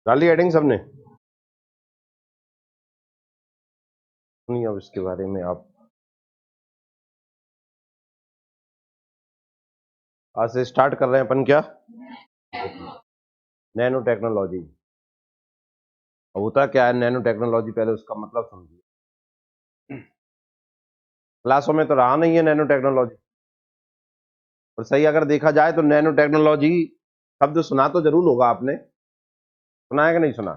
डाली हेडिंग सबने? नहीं, अब इसके बारे में आप आज से स्टार्ट कर रहे हैं अपन क्या? Nano technology. होता क्या है नैनो टेक्नोलॉजी, पहले उसका मतलब समझिए। क्लासों में तो रहा नहीं है नैनो टेक्नोलॉजी, और सही अगर देखा जाए तो नैनो टेक्नोलॉजी शब्द सुना तो जरूर होगा आपने। सुना है कि नहीं सुना?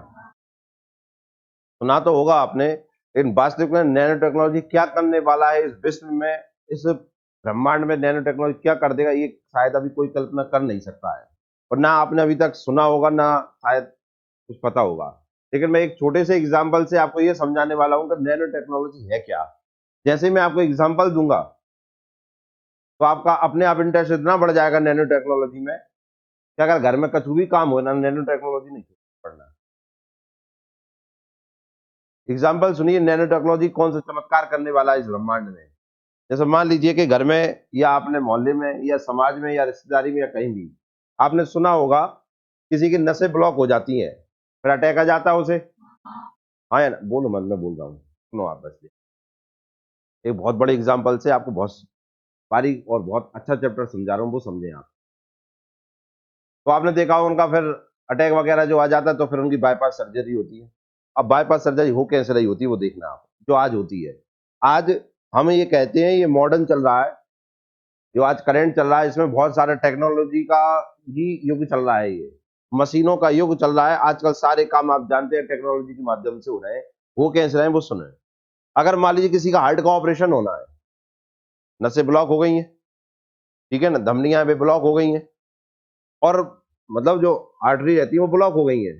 सुना तो होगा आपने, लेकिन वास्तविक में नैनो टेक्नोलॉजी क्या करने वाला है इस विश्व में, इस ब्रह्मांड में नैनो टेक्नोलॉजी क्या कर देगा, ये शायद अभी कोई कल्पना कर नहीं सकता है, और ना आपने अभी तक सुना होगा, ना शायद कुछ पता होगा। लेकिन मैं एक छोटे से एग्जाम्पल से आपको ये समझाने वाला हूं कि नैनो टेक्नोलॉजी है क्या। जैसे मैं आपको एग्जाम्पल दूंगा तो आपका अपने आप इंटरेस्ट इतना बढ़ जाएगा नैनो टेक्नोलॉजी में कि अगर घर में कुछ भी काम हो ना, नैनो टेक्नोलॉजी नहीं पढ़ना। एग्जाम्पल सुनिए, नैनो टेक्नोलॉजी कौन सा चमत्कार करने वाला है इस ब्रह्मांड में। जैसे मान लीजिए कि घर में या आपने मोहल्ले में या समाज में या रिश्तेदारी में या कहीं भी आपने सुना होगा किसी की नसें ब्लॉक हो जाती हैं, फिर अटैक आ जाता है उसे। हाँ या ना? बोलो मत, मैं बोल रहा हूँ, सुनो आप बस। एक बहुत बड़े एग्जाम्पल से आपको बहुत बारीक और बहुत अच्छा चैप्टर समझा रहा हूँ, वो समझे आप। तो आपने देखा होगा उनका फिर अटैक वगैरह जो आ जाता है तो फिर उनकी बाईपास सर्जरी होती है। अब बाईपास सर्जरी हो कैसे रही होती है वो देखना आप, जो आज होती है। आज हम ये कहते हैं ये मॉडर्न चल रहा है, जो आज करंट चल रहा है इसमें बहुत सारे टेक्नोलॉजी का ही युग चल रहा है, ये मशीनों का युग चल रहा है। आजकल सारे काम आप जानते हैं टेक्नोलॉजी के माध्यम से हो रहे हैं। वो कैसे रहे हैं वो सुने। अगर मान लीजिए किसी का हार्ट का ऑपरेशन होना है, नसें ब्लॉक हो गई हैं, ठीक है ना, धमनियां भी ब्लॉक हो गई हैं, और मतलब जो आर्टरी रहती है वो ब्लॉक हो गई है।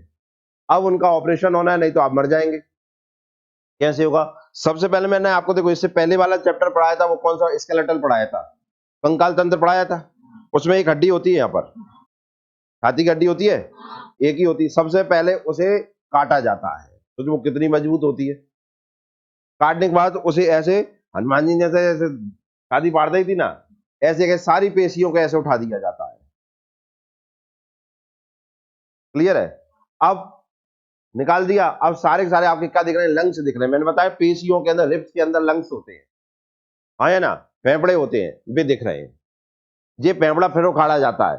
अब उनका ऑपरेशन होना है, नहीं तो आप मर जाएंगे। कैसे होगा? सबसे पहले मैंने आपको, देखो इससे पहले वाला चैप्टर पढ़ाया था वो कौन सा, स्केलेटल पढ़ाया था, कंकाल तंत्र पढ़ाया था। उसमें एक हड्डी होती है, यहाँ पर छाती की हड्डी होती है, एक ही होती है। सबसे पहले उसे काटा जाता है, तो वो कितनी मजबूत होती है। काटने के बाद उसे ऐसे, हनुमान जी जैसे जैसे शादी पाड़ दी थी ना, ऐसे कैसे सारी पेशियों को ऐसे उठा दिया जाता है। क्लियर है? अब निकाल दिया, अब सारे के सारे आपके क्या दिख रहे हैं? लंग्स दिख रहे हैं। मैंने बताया पेशियों के अंदर, रिब्स के अंदर लंग्स होते हैं, हाँ या ना, फेफड़े होते हैं, वे दिख रहे हैं। ये फेफड़ा फिर उखाड़ा जाता है,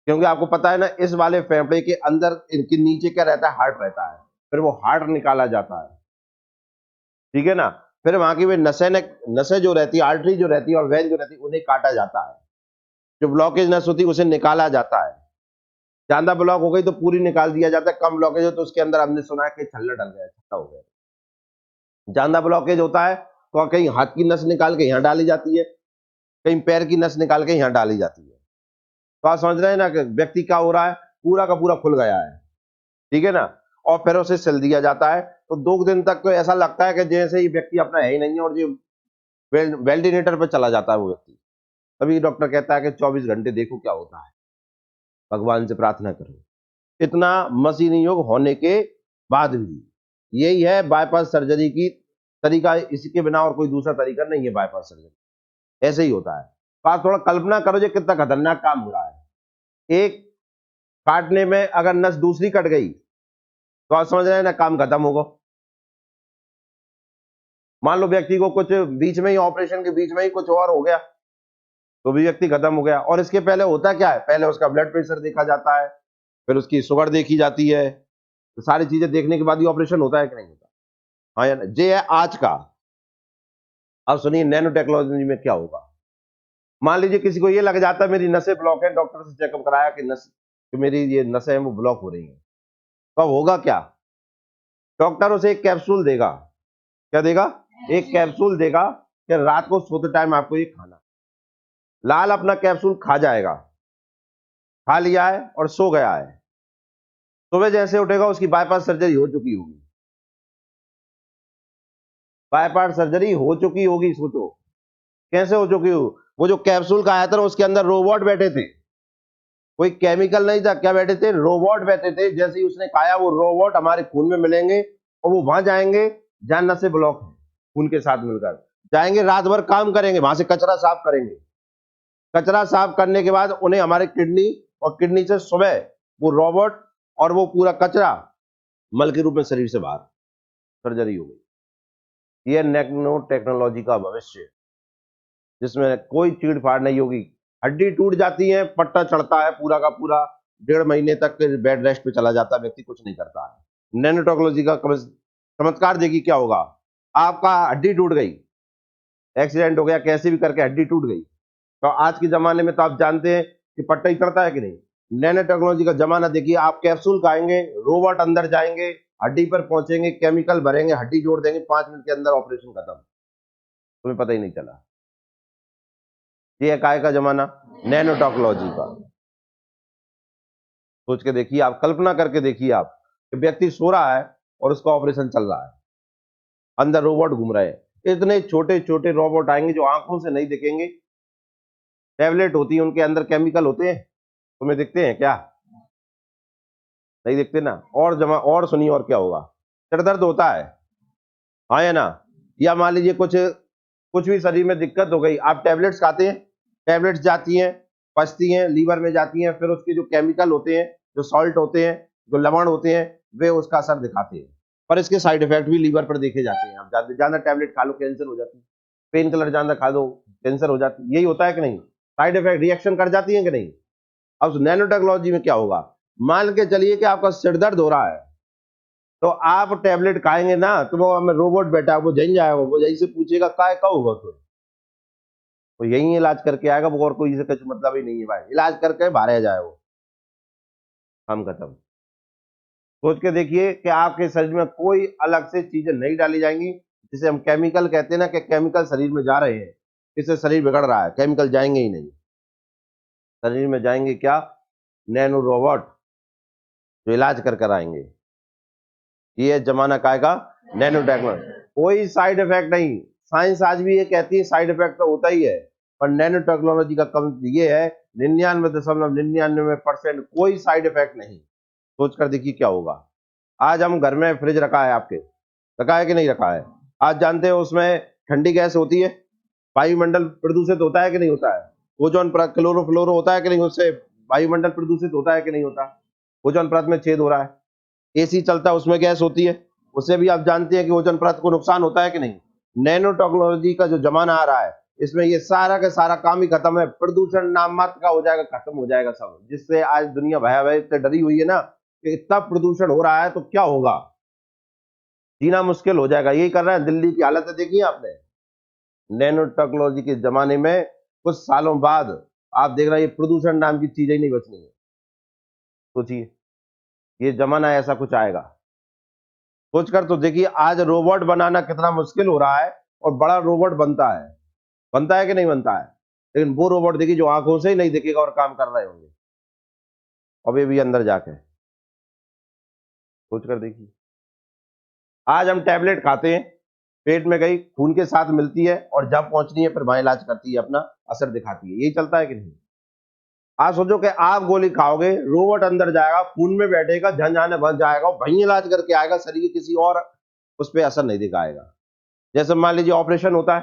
क्योंकि आपको पता है ना, इस वाले फेफड़े के अंदर इनके नीचे क्या रहता है? हार्ट रहता है। फिर वो हार्ट निकाला जाता है, ठीक है ना। फिर वहां की वे नसें जो रहती है, आर्टरी जो रहती है और वेन जो रहती है, उन्हें काटा जाता है। जो ब्लॉकेज नस होती है उसे निकाला जाता है। ज्यादा ब्लॉक हो गई तो पूरी निकाल दिया जाता है, कम ब्लॉकेज हो तो उसके अंदर हमने सुना है कि छल्ला डल गया, छत्ता हो गया। ज्यादा ब्लॉकेज होता है तो कहीं हाथ की नस निकाल के यहाँ डाली जाती है, कहीं पैर की नस निकाल के यहाँ डाली जाती है। तो आप समझ रहे हैं ना कि व्यक्ति क्या हो रहा है, पूरा का पूरा खुल गया है, ठीक है ना। और फिर उसे सिल दिया जाता है, तो 2 दिन तक तो ऐसा लगता है कि जैसे ही व्यक्ति अपना है ही नहीं है, और जो वेंटिलेटर पर चला जाता है वो व्यक्ति। तभी डॉक्टर कहता है कि 24 घंटे देखो क्या होता है, भगवान से प्रार्थना करो। इतना मशीनी युग होने के बाद भी यही है बाईपास सर्जरी की तरीका, इसके बिना और कोई दूसरा तरीका नहीं है बाईपास सर्जरी। ऐसे ही होता है। तो आप थोड़ा कल्पना करो जो कितना खतरनाक काम हो रहा है। एक काटने में अगर नस दूसरी कट गई तो आप समझ रहे हैं ना, काम खत्म होगा। मान लो व्यक्ति को कुछ बीच में ही, ऑपरेशन के बीच में ही कुछ और हो गया, तो भी व्यक्ति खत्म हो गया। और इसके पहले होता क्या है? पहले उसका ब्लड प्रेशर देखा जाता है, फिर उसकी शुगर देखी जाती है, तो सारी चीजें देखने के बाद ही ऑपरेशन होता है कि नहीं होता? हाँ या ना? ये है आज का। अब सुनिए नैनो टेक्नोलॉजी में क्या होगा। मान लीजिए किसी को ये लग जाता है मेरी नसें ब्लॉक है, डॉक्टर से चेकअप कराया कि कि मेरी ये नसें हैं वो ब्लॉक हो रही हैं, तो अब होगा क्या? डॉक्टर उसे एक कैप्सूल देगा। क्या देगा? एक कैप्सूल देगा कि रात को सोते टाइम आपको ये खाना। लाल अपना कैप्सूल खा जाएगा, खा लिया है और सो गया है। सुबह जैसे उठेगा उसकी बाईपास सर्जरी हो चुकी होगी, बाईपास सर्जरी हो चुकी होगी। सोचो कैसे हो चुकी हो। वो जो कैप्सूल का आया था उसके अंदर रोबोट बैठे थे, कोई केमिकल नहीं था। क्या बैठे थे? रोबोट बैठे थे। जैसे ही उसने खाया वो रोबोट हमारे खून में मिलेंगे, और वो वहां जाएंगे जहां नसें ब्लॉक है, खून के साथ मिलकर जाएंगे, रात भर काम करेंगे, वहां से कचरा साफ करेंगे। कचरा साफ करने के बाद उन्हें हमारे किडनी, और किडनी से सुबह वो रोबोट और वो पूरा कचरा मल के रूप में शरीर से बाहर, सर्जरी हो गई। ये नैनो टेक्नोलॉजी का भविष्य है, जिसमें कोई चीड़ फाड़ नहीं होगी। हड्डी टूट जाती है, पट्टा चढ़ता है पूरा का पूरा, 1.5 महीने तक बेड रेस्ट पे चला जाता है व्यक्ति, कुछ नहीं करता है। नैनो टेक्नोलॉजी का चमत्कार देखिए क्या होगा। आपका हड्डी टूट गई, एक्सीडेंट हो गया, कैसे भी करके हड्डी टूट गई, तो आज के जमाने में तो आप जानते हैं कि पट्टा ही चढ़ता है कि नहीं। नैनो टेक्नोलॉजी का जमाना देखिए, आप कैप्सूल खाएंगे, रोबोट अंदर जाएंगे, हड्डी पर पहुंचेंगे, केमिकल भरेंगे, हड्डी जोड़ देंगे, 5 मिनट के अंदर ऑपरेशन खत्म, तुम्हें पता ही नहीं चला। ये काय का जमाना, नैनो टेक्नोलॉजी का। सोच के देखिए आप, कल्पना करके देखिए आप, कि व्यक्ति सो रहा है और उसका ऑपरेशन चल रहा है, अंदर रोबोट घूम रहे हैं। इतने छोटे छोटे रोबोट आएंगे जो आंखों से नहीं दिखेंगे, टैबलेट होती है उनके अंदर केमिकल होते हैं, तुम्हें दिखते हैं क्या? नहीं दिखते ना। और सुनिए और क्या होगा। सिर दर्द होता है, हाँ या ना, या मान लीजिए कुछ कुछ भी शरीर में दिक्कत हो गई, आप टैबलेट्स खाते हैं, टैबलेट्स जाती हैं, पचती हैं, लीवर में जाती हैं, फिर उसके जो केमिकल होते हैं, जो सॉल्ट होते हैं, जो लवण होते हैं, वे उसका असर दिखाते हैं। पर इसके साइड इफेक्ट भी लीवर पर देखे जाते हैं। आप ज्यादा टैबलेट खा लो कैंसर हो जाती है, पेन किलर ज्यादा खा दो कैंसर हो जाती है, यही होता है कि नहीं? साइड इफेक्ट रिएक्शन कर जाती है कि नहीं? अब नैनो टेक्नोलॉजी में क्या होगा, मान के चलिए कि आपका सिर दर्द हो रहा है, तो आप टैबलेट खाएंगे ना, तो वो हमें रोबोट बैठा है, वो जहीं जाएगा, वो यहीं से पूछेगा काय का होगा, तो यही इलाज करके आएगा वो, और कोई से कुछ मतलब ही नहीं है भाई, इलाज करके बाहर आ जाए वो, हम खत्म। सोच के देखिए कि आपके शरीर में कोई अलग से चीजें नहीं डाली जाएंगी, जिसे हम केमिकल कहते हैं ना, कि केमिकल शरीर में जा रहे हैं, इससे शरीर बिगड़ रहा है, केमिकल जाएंगे ही नहीं। शरीर में जाएंगे क्या? नैनो रोबोट, जो इलाज कर कर आएंगे। ये जमाना का आएगा नैनो टेक्नोलॉजी। कोई साइड इफेक्ट नहीं। साइंस आज भी ये कहती है साइड इफेक्ट तो होता ही है, पर नैनो टेक्नोलॉजी का कम ये है, 99.99% कोई साइड इफेक्ट नहीं। सोच कर देखिए क्या होगा। आज हम घर में फ्रिज रखा है, आपके रखा है कि नहीं रखा है? आज जानते हो उसमें ठंडी गैस होती है, वायुमंडल प्रदूषित होता है कि नहीं होता है? ओजोन परत क्लोरोफ्लोरो होता है कि नहीं, उससे वायुमंडल प्रदूषित होता है कि नहीं होता? ओजोन परत में छेद हो रहा है, एसी चलता है उसमें गैस होती है, उससे भी आप जानते हैं कि ओजोन परत को नुकसान होता है कि नहीं। नैनो टेक्नोलॉजी का जो जमाना आ रहा है, इसमें ये सारा का सारा काम ही खत्म है, प्रदूषण नाम मात्र का हो जाएगा, खत्म हो जाएगा सब, जिससे आज दुनिया भयावह से डरी हुई है ना, कि इतना प्रदूषण हो रहा है तो क्या होगा, जीना मुश्किल हो जाएगा। यही कर रहा है, दिल्ली की हालत है देखी आपने। नैनो टेक्नोलॉजी के जमाने में कुछ सालों बाद आप देख रहे हैं, ये प्रदूषण नाम की चीजें नहीं बचनी है। सोचिए, ये जमाना ऐसा कुछ आएगा। सोचकर तो देखिए, आज रोबोट बनाना कितना मुश्किल हो रहा है, और बड़ा रोबोट बनता है कि नहीं बनता है? लेकिन वो रोबोट देखिए जो आंखों से ही नहीं दिखेगा और काम कर रहे होंगे, अभी भी अंदर जाके सोच कर देखिए। आज हम टैबलेट खाते हैं, पेट में गई, खून के साथ मिलती है, और जब पहुंचनी है फिर वहां इलाज करती है, अपना असर दिखाती है। यही चलता है कि नहीं? आज सोचो कि आप गोली खाओगे, रोबोट अंदर जाएगा, खून में बैठेगा, झंझाने बच जाएगा, वहीं इलाज करके आएगा, शरीर के किसी और उस पर असर नहीं दिखाएगा। जैसे मान लीजिए ऑपरेशन होता है,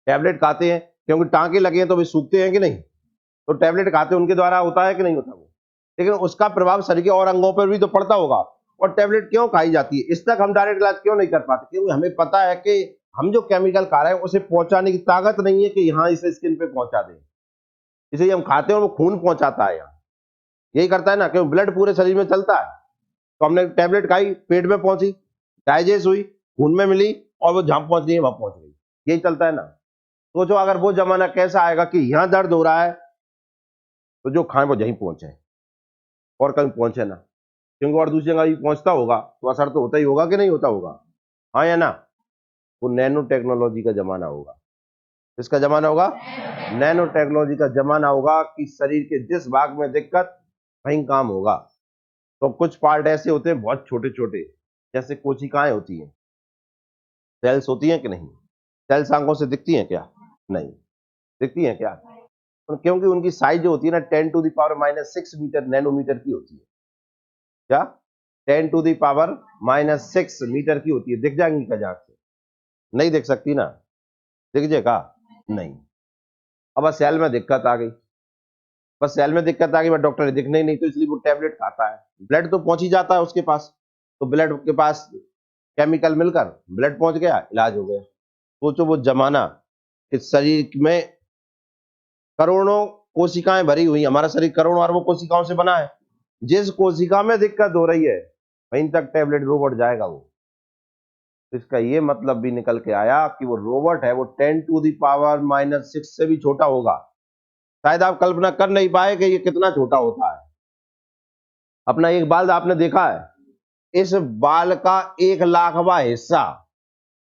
टैबलेट खाते हैं, क्योंकि टांके लगे हैं तो भी सूखते हैं कि नहीं, तो टैबलेट खाते हैं, उनके द्वारा होता है कि नहीं होता वो, लेकिन उसका प्रभाव शरीर के और अंगों पर भी तो पड़ता होगा। और टैबलेट क्यों खाई जाती है, इस तक हम डायरेक्ट इलाज क्यों नहीं कर पाते? क्योंकि हमें पता है कि हम जो केमिकल खा रहे हैं उसे पहुंचाने की ताकत नहीं है, कि यहाँ इसे स्किन पे पहुंचा दें, इसलिए हम खाते हैं और वो खून पहुंचाता है यहाँ, यही करता है ना, क्योंकि ब्लड पूरे शरीर में चलता है। तो हमने टैबलेट खाई, पेट में पहुंची, डाइजेस्ट हुई, खून में मिली, और वो जहां पहुंचनी है वहां पहुंच गई, यही चलता है ना। सोचो अगर वो जमाना कैसा आएगा कि यहां दर्द हो रहा है, तो जो खाएं वो यहीं पहुंचे, और कहीं पहुंचे ना, क्योंकि और दूसरी जगह भी पहुंचता होगा तो असर तो होता ही होगा कि नहीं होता होगा, हाँ या ना। वो नैनो टेक्नोलॉजी का जमाना होगा। किसका जमाना होगा? नैनो टेक्नोलॉजी का जमाना होगा, कि शरीर के जिस भाग में दिक्कत, वहीं काम होगा। तो कुछ पार्ट ऐसे होते हैं बहुत छोटे छोटे, जैसे कोशिकाएं होती हैं, सेल्स होती हैं कि नहीं? सेल्स आंखों से दिखती हैं क्या? नहीं दिखती हैं क्या? क्योंकि उनकी साइज जो होती है ना, 10⁻⁻⁶ नैनोमीटर की होती है। क्या? 10⁻⁻⁶ की होती है। दिख जाएंगी क्या जांच से? नहीं दिख सकती ना, दिख जाएगा नहीं। अब सेल में दिक्कत आ गई, बस सेल में दिक्कत आ गई, बस डॉक्टर दिखने ही नहीं, तो इसलिए वो टैबलेट खाता है। ब्लड तो पहुंच ही जाता है उसके पास, तो ब्लड के पास केमिकल मिलकर ब्लड पहुंच गया, इलाज हो गया। सोचो वो जमाना, इस शरीर में करोड़ों कोशिकाएं भरी हुई, हमारा शरीर करोड़ों अरबों कोशिकाओं से बना है। जिस कोशिका में दिक्कत हो रही है वहीं तक टैबलेट रोबोट जाएगा वो। इसका ये मतलब भी निकल के आया कि वो रोबोट है, वो 10⁻⁻⁶ से भी छोटा होगा। शायद आप कल्पना कर नहीं पाए कि ये कितना छोटा होता है। अपना एक बाल आपने देखा है, इस बाल का 1,00,000वां हिस्सा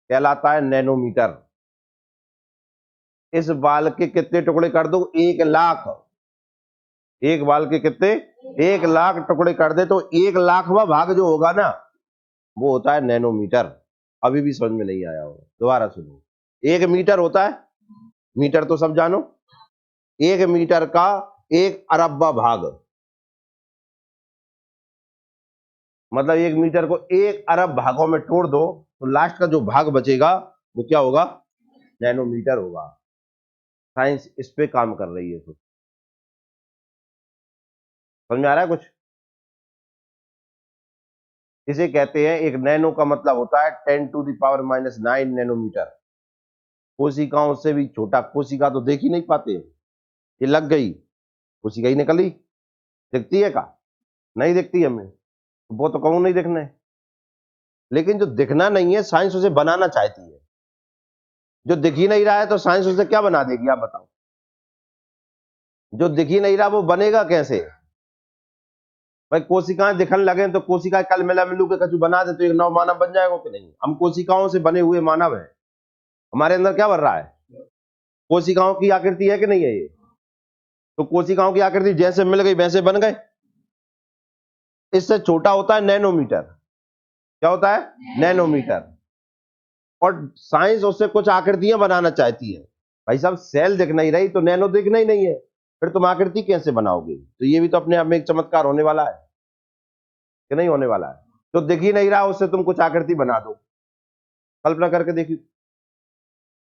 कहलाता है नैनोमीटर। इस बाल के कितने टुकड़े कर दो? 1,00,000। एक बाल के कितने? 1,00,000 टुकड़े कर दे तो 1,00,000वां भाग जो होगा ना, वो होता है नैनोमीटर। अभी भी समझ में नहीं आया होगा, दोबारा सुनो। 1 मीटर होता है, मीटर तो सब जानो, 1 मीटर का 1 अरबवां भाग, मतलब 1 मीटर को 1 अरब भागों में तोड़ दो तो लास्ट का जो भाग बचेगा वो क्या होगा? नैनोमीटर होगा। साइंस इस पे काम कर रही है। समझ में आ रहा है कुछ? इसे कहते हैं, एक नैनो का मतलब होता है 10⁻⁹ नैनोमीटर। कोशिकाओं से भी छोटा। कोशिका तो देख ही नहीं पाते, ये लग गई कोशिका ही निकली, दिखती है का? नहीं दिखती हमें, वो तो कहूं नहीं दिखने। लेकिन जो दिखना नहीं है साइंस उसे बनाना चाहती है। जो दिख ही नहीं रहा है तो साइंस उसे क्या बना देगी, आप बताओ? जो दिख ही नहीं रहा वो बनेगा कैसे? भाई कोशिकाएं दिखने लगे तो कोशिकाएं कल मिला मिलू के कछु बना दे तो एक नव मानव बन जाएगा कि नहीं? हम कोशिकाओं से बने हुए मानव है। हमारे अंदर क्या बन रहा है? कोशिकाओं की आकृति है कि नहीं है ये? तो कोशिकाओं की आकृति जैसे मिल गई वैसे बन गए। इससे छोटा होता है नैनोमीटर। क्या होता है? नैनोमीटर। और साइंस उससे कुछ आकृतियां बनाना चाहती है। भाई साहब सेल दिख नहीं रही तो नैनो दिखना ही नहीं है, फिर तुम आकृति कैसे बनाओगे? तो ये भी तो अपने आप में एक चमत्कार होने वाला है कि नहीं होने वाला है? तो दिख ही नहीं रहा उससे तुम कुछ आकृति बना दो, कल्पना करके देखिए।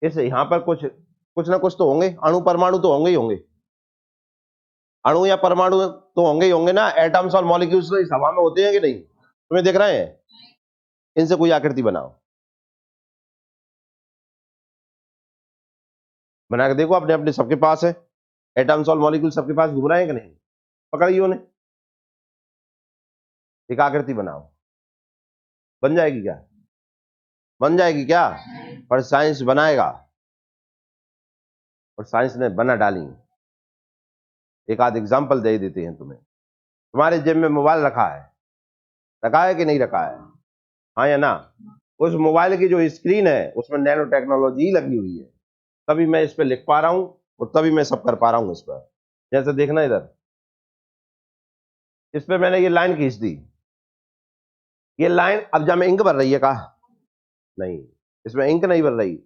इसे यहां पर कुछ कुछ ना कुछ तो होंगे, अणु परमाणु तो होंगे ही होंगे। अणु या परमाणु तो होंगे ही होंगे ना। एटम्स और मॉलिक्यूल्स तो इस हवा में होते हैं कि नहीं? तुम्हें दिख रहे हैं? इनसे कोई आकृति बनाओ, बना के देखो। अपने अपने सबके पास है, एटम्स और मॉलिक्यूल सबके पास घूम रहे हैं कि नहीं? पकड़िए उन्हें, एक आकृति बनाओ। बन जाएगी क्या? बन जाएगी क्या? पर साइंस बनाएगा, और साइंस ने बना डाली। एक आध एग्जांपल दे देते हैं तुम्हें। तुम्हारे जेब में मोबाइल रखा है कि नहीं रखा है? हाँ या ना? उस मोबाइल की जो स्क्रीन है उसमें नैनो टेक्नोलॉजी लगी हुई है, तभी मैं इस पे लिख पा रहा हूं और तभी मैं सब कर पा रहा हूं इस पर। जैसे देखना इधर, इस पे मैंने ये लाइन खींच दी, ये लाइन अब जब मैं इंक भर रही है कहा? नहीं, इसमें इंक नहीं भर रही।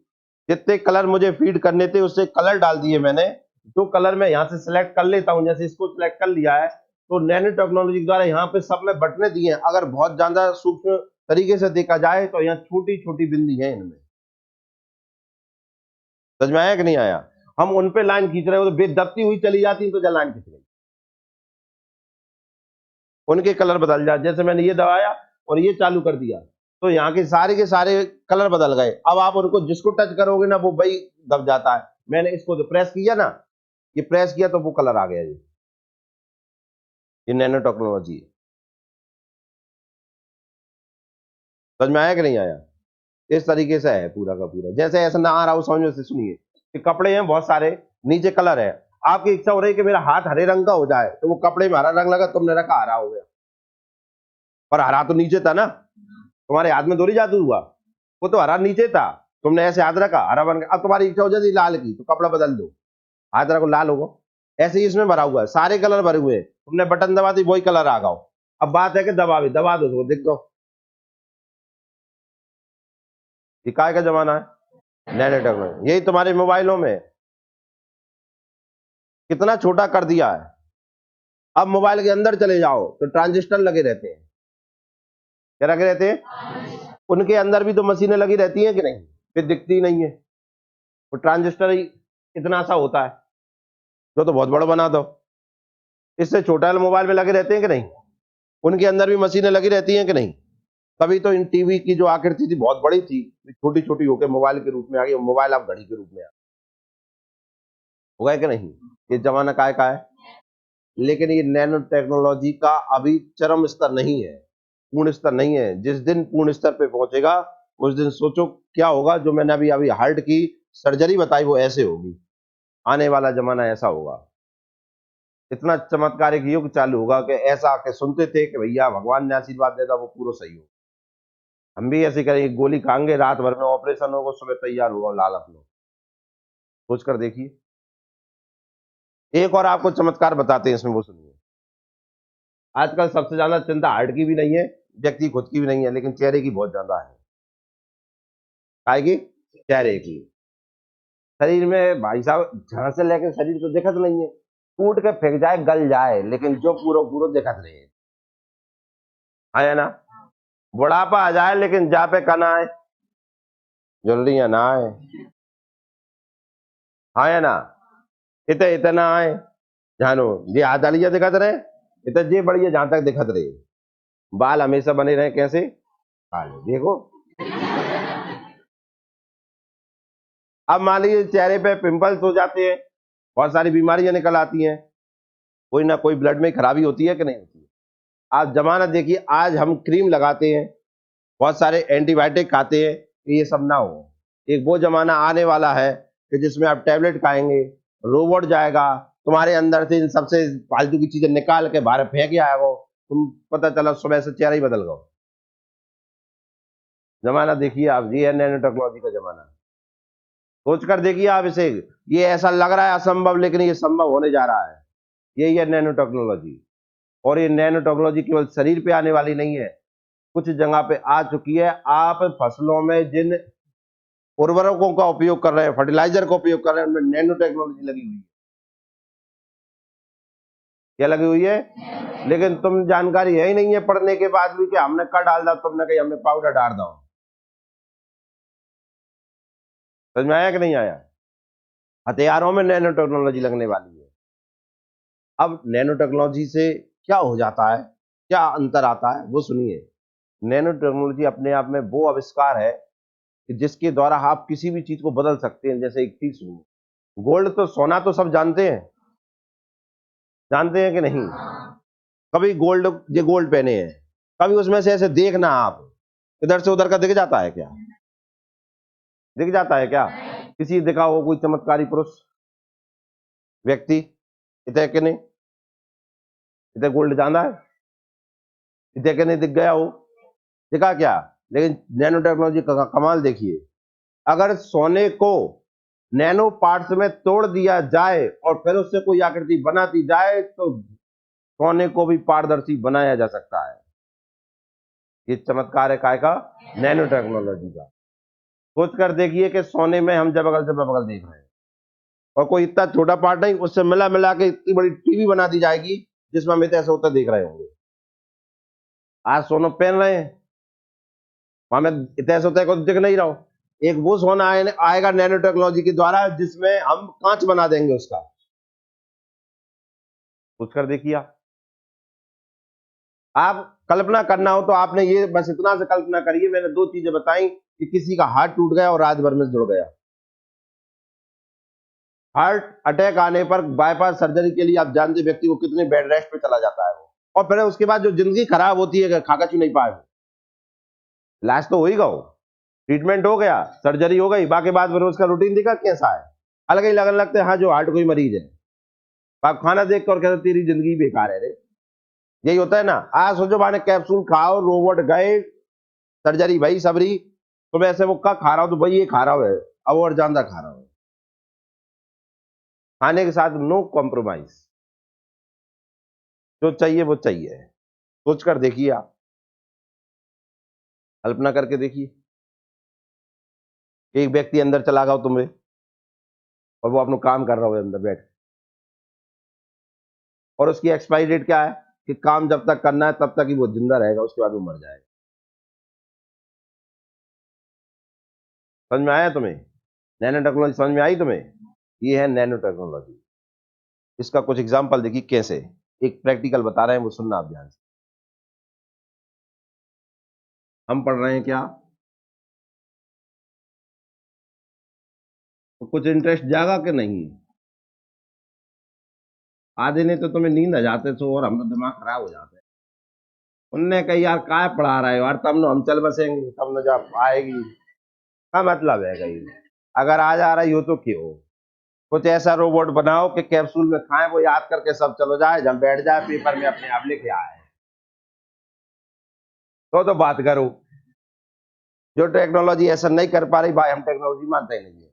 जितने कलर मुझे फीड करने थे उससे कलर डाल दिए मैंने। जो कलर मैं यहाँ से सिलेक्ट कर लेता हूँ, जैसे इसको सिलेक्ट कर लिया है, तो नैनो टेक्नोलॉजी द्वारा यहाँ पे सब में बटने दिए हैं। अगर बहुत ज्यादा सूक्ष्म तरीके से देखा जाए तो यहाँ छोटी छोटी बिंदी है इनमें। समझ में आया कि नहीं आया? हम उन पे लाइन खींच रहे हो तो बेदबती हुई चली जाती तो लाइन खींच गई, उनके कलर बदल जाए। जैसे मैंने ये दबाया और ये चालू कर दिया तो यहाँ के सारे कलर बदल गए। अब आप उनको जिसको टच करोगे ना वो वही दब जाता है। मैंने इसको तो प्रेस किया ना, ये प्रेस किया तो वो कलर आ गया। ये नैनो टेक्नोलॉजी है। समझ में आया कि नहीं आया? इस तरीके से है पूरा का पूरा। जैसे ऐसा ना आ रहा हो समझ में से सुनिए कि कपड़े हैं बहुत सारे, नीचे कलर है, आपकी इच्छा हो रही है कि मेरा हाथ हरे रंग का हो जाए तो वो कपड़े में हरा रंग लगा, तुमने रखा हरा हो गया, पर हरा तो नीचे था ना, तुम्हारे हाथ में थोड़ी जादू हुआ। वो तो हरा नीचे था, तुमने ऐसे हाथ रखा हरा बन गया। अब तुम्हारी इच्छा हो जाती लाल की तो कपड़ा बदल दो, हाथ रखो लाल होगा। ऐसे ही इसमें भरा हुआ है, सारे कलर भरे हुए हैं, तुमने बटन दबा दी वही कलर आ गया। अब बात है कि दबा दो तो देख दो। ये काय का जमाना है? Nano technology. यही तुम्हारे मोबाइलों में कितना छोटा कर दिया है। अब मोबाइल के अंदर चले जाओ तो ट्रांजिस्टर लगे रहते हैं। क्या लगे रहते हैं? उनके अंदर भी तो मशीनें लगी रहती हैं कि नहीं? फिर दिखती नहीं है। वो ट्रांजिस्टर ही इतना सा होता है, जो तो बहुत बड़ा बना दो। इससे छोटा वाले मोबाइल में लगे रहते हैं कि नहीं? उनके अंदर भी मशीनें लगी रहती हैं कि नहीं? तभी तो इन टीवी की जो आकृति थी बहुत बड़ी थी, छोटी-छोटी होके मोबाइल के रूप में आ गई, मोबाइल अब घड़ी के रूप में आ हो गया कि नहीं? ये ज़माना काय का है? लेकिन ये नैनो टेक्नोलॉजी का अभी चरम स्तर नहीं है, पूर्ण स्तर नहीं है। जिस दिन पूर्ण स्तर पे पहुँचेगा, उस दिन सोचो क्या होगा। जो मैंने अभी अभी हार्ट की सर्जरी बताई वो ऐसे होगी। आने वाला ज़माना ऐसा होगा। इतना चमत्कारिक युग चालू होगा कि ऐसा के सुनते थे कि भैया भगवान ने आशीर्वाद दे दिया वो पूरा सही हो। हम भी ऐसे करेंगे, गोली खाएँगे, रात भर में ऑपरेशन होगा, सुबह तैयार होगा लाल अपना। सोच कर देखिए। एक और आपको चमत्कार बताते हैं इसमें, वो सुनिए। आजकल सबसे ज़्यादा चिंता हार्ट की भी नहीं है, व्यक्ति खुद की भी नहीं है, लेकिन चेहरे की बहुत ज़्यादा है। काहे की? चेहरे की। शरीर में भाई साहब जहाँ से लेके शरीर तो दिखत नहीं है। टूट के फेंक जाए, गल जाए, लेकिन जो पूरो-पूरो दिखत नहीं है। है ना? बुढ़ापा आ जाए लेकिन जा पे कन आए, जल्दियाँ ना आए। है ना? इते इतना आए, जानो ये आदलिया दिखत रहे, इते जे बढ़िया जहाँ तक दिखत रहे। बाल हमेशा बने रहे कैसे? काले, देखो। अब मान लीजिए चेहरे पे पिंपल्स हो जाते हैं, बहुत सारी बीमारियाँ निकल आती हैं, कोई ना कोई ब्लड में खराबी होती है कि नहीं होती है? आप ज़माना देखिए, आज हम क्रीम लगाते हैं, बहुत सारे एंटीबायोटिक खाते हैं कि ये सब ना हो। एक वो ज़माना आने वाला है कि जिसमें आप टैबलेट खाएँगे, रोबोट जाएगा, तुम्हारे अंदर से इन सबसे फालतू की चीज़ें निकाल के बाहर फेंक आएगा वो, तुम पता चला सुबह से चेहरा ही बदल गया। ज़माना देखिए आप, ये है नैनो टेक्नोलॉजी का ज़माना। सोच कर देखिए आप इसे, ये ऐसा लग रहा है असंभव लेकिन ये संभव होने जा रहा है। यही है नैनो टेक्नोलॉजी। और ये नैनो टेक्नोलॉजी केवल शरीर पे आने वाली नहीं है, कुछ जगह पे आ चुकी है। आप फसलों में जिन उर्वरकों का उपयोग कर रहे हैं, फर्टिलाइजर का उपयोग कर रहे हैं, उनमें नैनो टेक्नोलॉजी लगी हुई है। क्या लगी हुई है? लेकिन तुम जानकारी है ही नहीं है पढ़ने के बाद भी कि हमने क्या डाल दिया, तुमने कही हमने पाउडर डाल दो। समझ में आया कि नहीं आया? हथियारों में नैनो टेक्नोलॉजी लगने वाली है। अब नैनो टेक्नोलॉजी से क्या हो जाता है, क्या अंतर आता है, वो सुनिए। नैनो टेक्नोलॉजी अपने आप में वो आविष्कार है कि जिसके द्वारा आप किसी भी चीज को बदल सकते हैं। जैसे एक चीज सुनिए, गोल्ड तो सोना तो सब जानते हैं कि नहीं? कभी गोल्ड, ये गोल्ड पहने हैं, कभी उसमें से ऐसे देखना आप, इधर से उधर का दिख जाता है क्या? दिख जाता है क्या? किसी दिखा हो कोई चमत्कारी पुरुष व्यक्ति, इतने के नहीं, इतने गोल्ड जाना है, इतने के नहीं दिख गया हो, दिखा क्या? लेकिन नैनो टेक्नोलॉजी का कमाल देखिए, अगर सोने को नैनो पार्ट्स में तोड़ दिया जाए और फिर उससे कोई आकृति बना दी जाए तो सोने को भी पारदर्शी बनाया जा सकता है। ये चमत्कार है काय का? नैनो टेक्नोलॉजी का। सोच कर देखिए कि सोने में हम जब बगल से बगल देख रहे हैं और कोई इतना छोटा पार्ट नहीं, उससे मिला मिला के इतनी बड़ी टीवी बना दी जाएगी जिसमें हम ऐसा होता देख रहे होंगे। आज सोना पहन रहे हैं, हमें इतना ऐसा होता है कुछ दिख नहीं रहा हो। एक वो सोना आएगा नैनो टेक्नोलॉजी के द्वारा जिसमें हम कांच बना देंगे उसका। सोच कर देखिए आप कल्पना करना हो तो आपने ये बस इतना से कल्पना करिए, मैंने दो चीजें बताई कि किसी का हार्ट टूट गया और रात भर में जुड़ गया। हार्ट अटैक आने पर बाईपास सर्जरी के लिए आप जानते व्यक्ति को कितने बेड रेस्ट पे चला जाता है वो, और फिर उसके बाद जो जिंदगी खराब होती है खाका चू नहीं पाए वो। इलाज तो हो ही गया, ट्रीटमेंट हो गया, सर्जरी हो गई, बाकी बाद फिर उसका रूटीन देखा कैसा है, अलग ही लगने लगते हैं। हाँ जो हार्ट कोई मरीज है, आप खाना देख कर कहते तेरी जिंदगी बेकार है रे। यही होता है ना। आज सोचो माने कैप्सूल खाओ, रोबोट गए, सर्जरी भाई सबरी, तो वैसे वो क्या खा रहा हो तो भाई ये खा रहा है, अब और ज्यादा खा रहा हूं, खाने के साथ नो कॉम्प्रोमाइज, जो चाहिए वो चाहिए। सोच कर देखिए आप, कल्पना करके देखिए, एक व्यक्ति अंदर चला गया तुम्हें और वो अपना काम कर रहा हो अंदर बैठ, और उसकी एक्सपायरी डेट क्या है कि काम जब तक करना है तब तक ही वो जिंदा रहेगा, उसके बाद वो मर जाएगा। समझ में आया तुम्हें? नैनो टेक्नोलॉजी समझ में आई तुम्हें? ये है नैनो टेक्नोलॉजी। इसका कुछ एग्जांपल देखिए कैसे। एक प्रैक्टिकल बता रहे हैं, वो सुनना आप ध्यान से। हम पढ़ रहे हैं क्या? तो कुछ इंटरेस्ट जागा कि नहीं? आधे ने तो तुम्हें नींद आ जाते सो, और हम तो दिमाग खराब हो जाते हैं। उनने कही यार काय पढ़ा रहे हो यार, तब न हम चल बसेंगे, तब न जब आएगी। क्या मतलब है कहीं? अगर आज आ रही हो तो क्यों? कुछ ऐसा रोबोट बनाओ कि कैप्सूल में खाएं, वो याद करके सब चलो जाए, जब बैठ जाए पेपर में अपने आप लिखे आए। तो बात करो। जो टेक्नोलॉजी ऐसा नहीं कर पा रही भाई, हम टेक्नोलॉजी मानते ही नहीं है।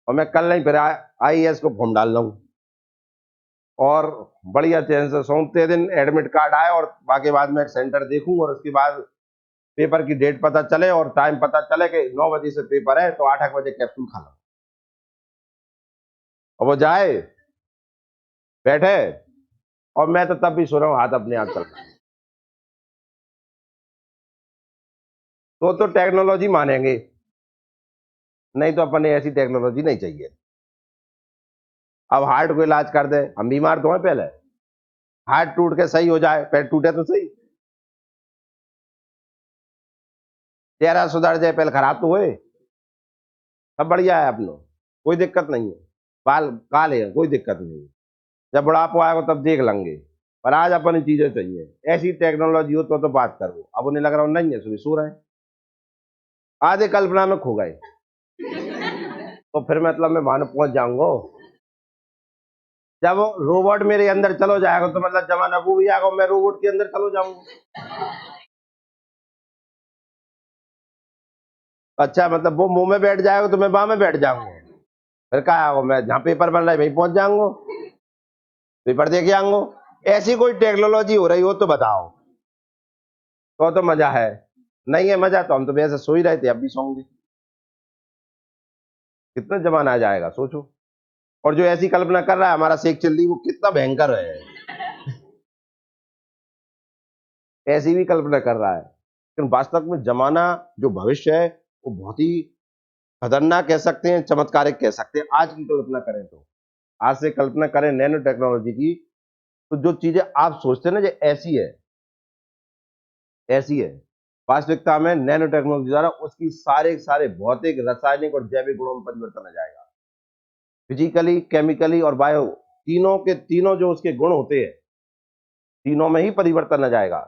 और मैं कल नहीं फिर आईएएस को फॉर्म डाल रहा हूँ, और बढ़िया चैन से सोमते दिन एडमिट कार्ड आए, और बाकी बाद में सेंटर देखूं, और उसके बाद पेपर की डेट पता चले और टाइम पता चले कि 9 बजे से पेपर है, तो 8 बजे कैप्सूल खा लो। और वो जाए बैठे, और मैं तो तब भी सो रहा हूँ, हाथ अपने आप चल रहा है। तो टेक्नोलॉजी मानेंगे, नहीं तो अपन ऐसी टेक्नोलॉजी नहीं चाहिए। अब हार्ट को इलाज कर दे, हम बीमार तो हैं पहले, हार्ट टूट के सही हो जाए, पैर टूटे तो सही, चेहरा सुधर जाए, पहले खराब तो हुए, सब बढ़िया है अपनो, कोई दिक्कत नहीं है, बाल काले हैं, कोई दिक्कत नहीं है, जब बुढ़ापा आएगा तब देख लेंगे। पर आज अपन चीजें चाहिए, ऐसी टेक्नोलॉजी हो तो बात करो। अब उन्हें लग रहा नहीं है, सुबह सो रहे हैं, आधे कल्पना में खो गए, तो फिर मतलब मैं वहां पहुंच जाऊंगा। जब रोबोट मेरे अंदर चलो जाएगा तो मतलब जमाना वो भी आएगा, मैं रोबोट के अंदर चलो जाऊंगा। अच्छा, मतलब वो मुंह में बैठ जाएगा तो मैं बाह में बैठ जाऊंगा, फिर कहा होगा मैं जहां पेपर बन रहा है वहीं पहुंच जाऊंगा, पेपर दे के आऊंगा। ऐसी कोई टेक्नोलॉजी हो रही हो तो बताओ, तो मजा है। नहीं है मजा तो हम तो वैसे सो ही रहे थे, अब भी सोंगे। कितना जमाना आ जाएगा सोचो। और जो ऐसी कल्पना कर रहा है हमारा शेख चिल्ली, वो कितना भयंकर है, ऐसी भी कल्पना कर रहा है। लेकिन वास्तव में जमाना जो भविष्य है, वो बहुत ही खतरनाक कह सकते हैं, चमत्कारिक कह सकते हैं। आज की कल्पना करें तो, आज से कल्पना करें नैनो टेक्नोलॉजी की, तो जो चीजें आप सोचते हैं ना, जो ऐसी है, ऐसी है, वास्तविकता में नैनो टेक्नोलॉजी द्वारा उसकी सारे सारे भौतिक, रासायनिक और जैविक गुणों में परिवर्तन आ जाएगा। फिजिकली, केमिकली और बायो, तीनों के तीनों जो उसके गुण होते हैं, तीनों में ही परिवर्तन आ जाएगा।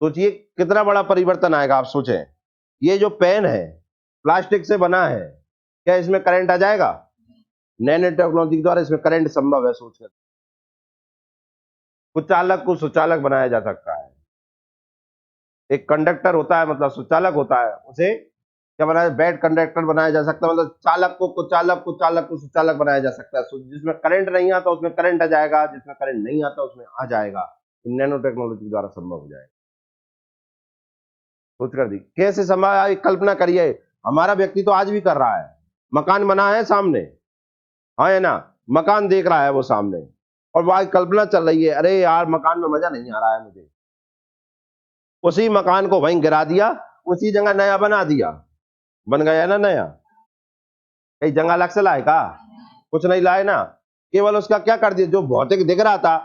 सोचिए कितना बड़ा परिवर्तन आएगा, आप सोचें। ये जो पेन है, प्लास्टिक से बना है, क्या इसमें करंट आ जाएगा? नैनो टेक्नोलॉजी के द्वारा इसमें करंट संभव है, सोचकर। कुचालक को सुचालक बनाया जा सकता है। एक कंडक्टर होता है, मतलब सुचालक होता है, उसे क्या बनाया, बैड कंडक्टर बनाया जा सकता है, मतलब चालक को कुचालक, कुचालक को सुचालक बनाया जा सकता है। जिसमें करंट नहीं आता उसमें करंट आ जाएगा, जिसमें करंट नहीं आता उसमें आ जाएगा। नैनो टेक्नोलॉजी द्वारा संभव हो जाएगा। सोच कर दी कैसे संभव, कल्पना करिए। हमारा व्यक्ति तो आज भी कर रहा है, मकान बना है सामने, हाँ है ना, मकान देख रहा है वो सामने, और वह कल्पना चल रही है, अरे यार मकान में मजा नहीं आ रहा है मुझे, उसी मकान को वहीं गिरा दिया, उसी जगह नया बना दिया, बन गया ना नया। कहीं जंगा अलग से लाए का? कुछ नहीं लाए ना, केवल उसका क्या कर दिया, जो भौतिक दिख रहा था,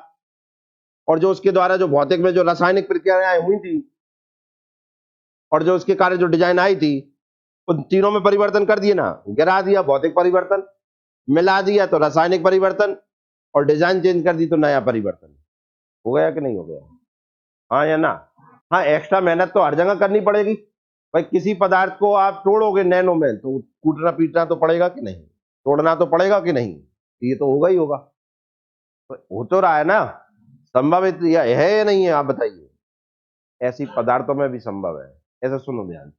और जो उसके द्वारा जो भौतिक में जो रासायनिक प्रक्रियाएं हुई थी, और जो उसके कार्य जो डिजाइन आई थी, उन तीनों में परिवर्तन कर दिए ना, गिरा दिया भौतिक परिवर्तन, मिला दिया तो रासायनिक परिवर्तन, और डिजाइन चेंज कर दी तो नया परिवर्तन। हो गया कि नहीं हो गया? हाँ या ना? हाँ, एक्स्ट्रा मेहनत तो हर जगह करनी पड़ेगी। भाई किसी पदार्थ को आप तोड़ोगे नैनो में, तो कूटना पीटना तो पड़ेगा कि नहीं, तोड़ना तो पड़ेगा कि नहीं, ये तो होगा ही होगा। तो हो तो रहा है ना, संभवित या है या नहीं है, आप बताइए। ऐसी पदार्थों में भी संभव है। ऐसा सुनो ध्यान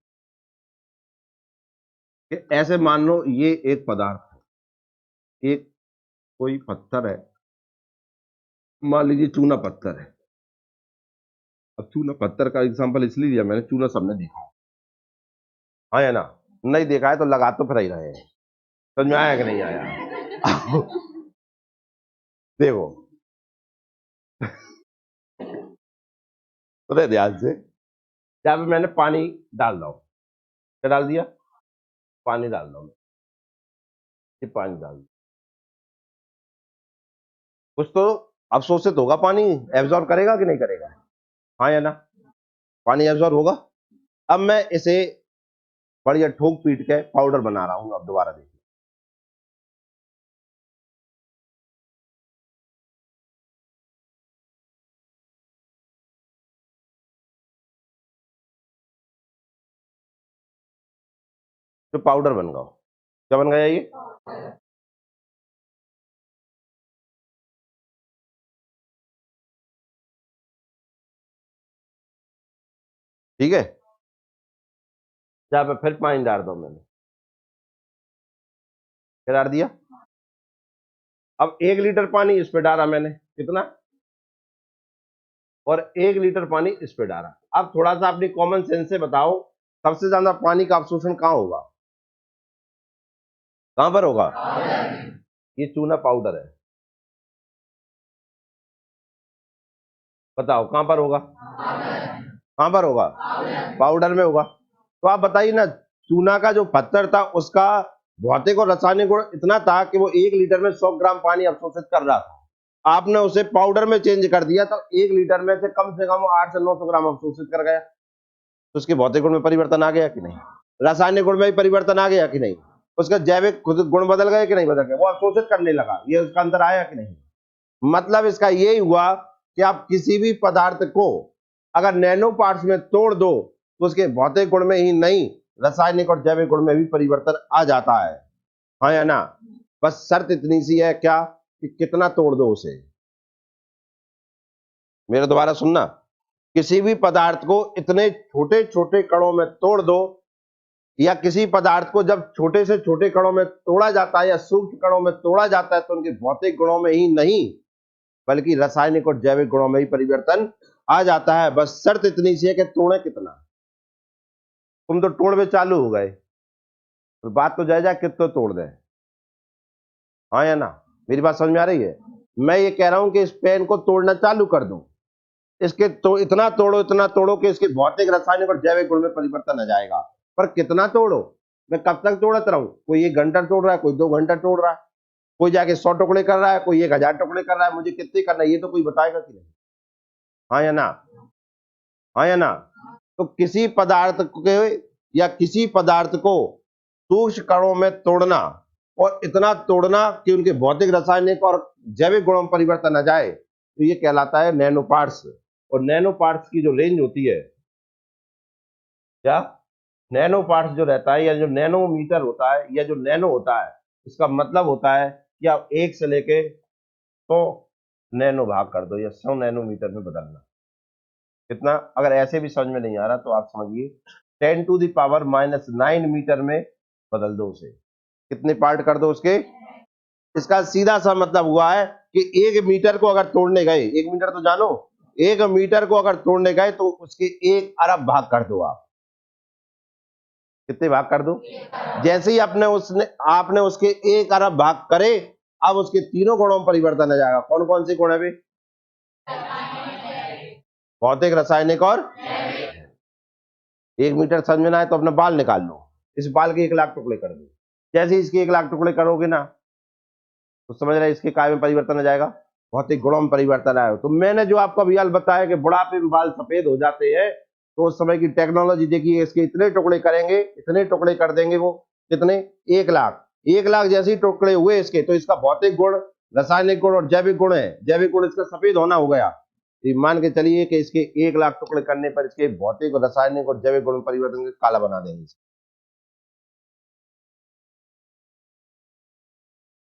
कि ऐसे मान लो ये एक पदार्थ है, एक कोई पत्थर है, मान लीजिए चूना पत्थर है। अब चूना पत्थर का एग्जांपल इसलिए लिया मैंने, चूना सबने देखा है, हाँ या ना? नहीं देखा है तो लगा तो फिर ही रहे हैं। समझ में आया कि नहीं आया? देखो, पता ध्यान से, जहाँ पे मैंने पानी डाल रहा हूँ, क्या डाल दिया, पानी डाल रहा हूँ, ये पानी डाल दिया। कुछ तो अवशोषित होगा, पानी एब्जॉर्ब करेगा कि नहीं करेगा, हाँ या ना, पानी एब्जॉर्ब होगा। अब मैं इसे बढ़िया ठोक पीट के पाउडर बना रहा हूं, अब दोबारा देखिए। तो पाउडर बन गया, क्या बन गया ये, ठीक है। जहां पे फिर पानी डाल दो, मैंने क्या डाल दिया, अब 1 लीटर पानी इस पे डाला मैंने, कितना, और 1 लीटर पानी इस पे डाला। अब थोड़ा सा अपनी कॉमन सेंस से बताओ, सबसे ज्यादा पानी का अवशोषण कहाँ होगा, कहां पर होगा, ये चूना पाउडर है, बताओ कहां पर होगा, कहां पर होगा, पाउडर में होगा। तो आप बताइए ना, चूना का जो पत्थर था उसका भौतिक और रासायनिक गुण इतना था कि वो 1 लीटर में 100 ग्राम पानी अवशोषित कर रहा था। आपने उसे पाउडर में चेंज कर दिया तो 1 लीटर में से कम 800 से 900 ग्राम अवशोषित कर गया। तो उसके भौतिक गुण में परिवर्तन आ गया कि नहीं, रासायनिक गुण में भी परिवर्तन आ गया कि नहीं, उसका जैविक गुण बदल गए कि नहीं बदल गए, वो अवशोषित करने लगा, ये उसका अंतर आया कि नहीं। मतलब इसका यही हुआ कि आप किसी भी पदार्थ को अगर नैनो पार्ट्स में तोड़ दो तो उसके भौतिक गुण में ही नहीं, रासायनिक और जैविक गुण में भी परिवर्तन आ जाता है, हाँ या ना। बस शर्त इतनी सी है क्या, कि कितना तोड़ दो उसे। मेरा दोबारा सुनना, किसी भी पदार्थ को इतने छोटे छोटे कणों में तोड़ दो, या किसी पदार्थ को जब छोटे से छोटे कणों में तोड़ा जाता है या सूक्ष्म कणों में तोड़ा जाता है तो उनके भौतिक गुणों में ही नहीं बल्कि रासायनिक और जैविक गुणों में ही परिवर्तन आ जाता है। बस शर्त इतनी सी है कि तोड़े कितना। तुम तो तोड़ में चालू हो गए, तो बात तो जायजा कितना तोड़ दें, हाँ या ना, मेरी बात समझ में आ रही है। मैं ये कह रहा हूं कि इस पेन को तोड़ना चालू कर दो, इसके तो इतना तोड़ो कि इसके भौतिक रासायनिक और जैविक गुण में परिवर्तन आ जाएगा। पर कितना तोड़ो, मैं कब तक तोड़ता रहूं, कोई 1 घंटा तोड़ रहा है, कोई 2 घंटा तोड़ रहा है, कोई जाके 100 टुकड़े कर रहा है, कोई 1000 टुकड़े कर रहा है, मुझे कितने करना है ये तो कोई बताएगा कि नहीं, हाँ या ना, हाँ या ना। तो किसी पदार्थ के या किसी पदार्थ को सूक्ष्म कणों में तोड़ना और इतना तोड़ना कि उनके भौतिक रासायनिक और जैविक गुणों में परिवर्तन आ जाए, तो ये कहलाता है नैनो पार्ट्स। और नैनो पार्ट्स की जो रेंज होती है, क्या, नैनो पार्ट्स जो रहता है या जो नैनोमीटर होता है या जो नैनो होता है, इसका मतलब होता है कि आप 1 से लेके 100 नैनो भाग कर दो या 100 नैनोमीटर में बदलना। कितना, अगर ऐसे भी समझ में नहीं आ रहा तो आप समझिए 10⁻⁻⁹ मीटर में बदल दो उसे, कितने पार्ट कर दो उसके। इसका सीधा सा मतलब हुआ है कि 1 मीटर को अगर तोड़ने गए, 1 मीटर तो जानो, 1 मीटर को अगर तोड़ने गए तो उसके 1 अरब भाग कर दो आप, कितने भाग कर दो। जैसे ही आपने उसके 1 अरब भाग करे, अब उसके तीनों गुणों में परिवर्तन आ जाएगा। कौन कौन से गुण है, भौतिक, रासायनिक और 1 मीटर समझ में ना आए तो अपना बाल निकाल लो, इस बाल के 1 लाख टुकड़े कर दो। जैसे इसके 1 लाख टुकड़े करोगे ना तो समझ रहे इसके काय में परिवर्तन आ जाएगा, भौतिक गुणों में परिवर्तन आएगा। तो मैंने जो आपको अभी बताया कि बुढ़ापे में बाल सफेद हो जाते हैं, तो उस समय की टेक्नोलॉजी देखिए, इसके इतने टुकड़े करेंगे, इतने टुकड़े कर देंगे वो, कितने, 1 लाख। 1 लाख जैसे ही टुकड़े हुए इसके, तो इसका भौतिक गुण, रासायनिक गुण और जैविक गुण है, जैविक गुण इसका सफेद होना हो गया। तो मान के चलिए कि इसके 1 लाख टुकड़े करने पर इसके भौतिक और रासायनिक और जैविक गुण में परिवर्तन काला बना देंगे।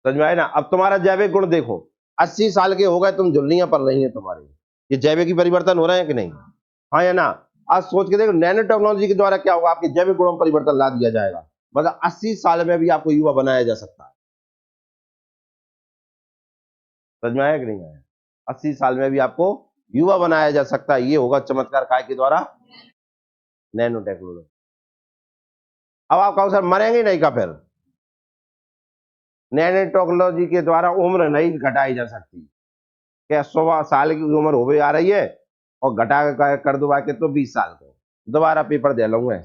समझ में आए ना। अब तुम्हारा जैविक गुण देखो, 80 साल के हो गए, तुम झुर्रियां पड़ रही हैं तुम्हारी, ये जैविक ही परिवर्तन हो रहे हैं कि नहीं, हाँ या ना। आज सोच के देखो, नैनो टेक्नोलॉजी के द्वारा क्या होगा, आपके जैविक गुणों में परिवर्तन ला दिया जाएगा, मतलब 80 साल में भी आपको युवा बनाया जा सकता है। समझ में आया कि नहीं आया, 80 साल में भी आपको युवा बनाया जा सकता है, ये होगा चमत्कार काय के द्वारा, नैनो टेक्नोलॉजी। अब आप कहो सर मरेंगे नहीं का, फिर नैनो टेक्नोलॉजी के द्वारा उम्र नहीं घटाई जा सकती, क्या 100 साल की उम्र हो गई आ रही है और घटा कर दो के तो 20 साल को दोबारा पेपर दे लूंगा।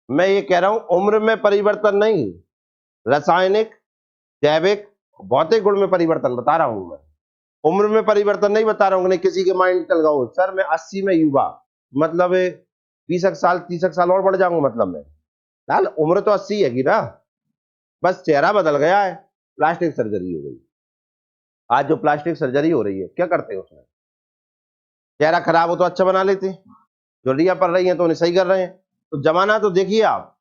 मैं ये कह रहा हूं उम्र में परिवर्तन नहीं, रासायनिक, जैविक भौतिक गुण में परिवर्तन बता रहा हूं मैं, उम्र में परिवर्तन नहीं बता रहा हूं। नहीं किसी के माइंड चल गया हो सर मैं 80 में युवा, मतलब 20 साल 30 साल और बढ़ जाऊंगा, मतलब मैं लाल उम्र तो 80 है ना, बस चेहरा बदल गया है, प्लास्टिक सर्जरी हो गई। आज जो प्लास्टिक सर्जरी हो रही है क्या करते हैं उसमें, चेहरा खराब हो तो अच्छा बना लेते हैं, झुर्रियां पड़ रही हैं तो उन्हें सही कर रहे हैं। तो जमाना तो देखिए आप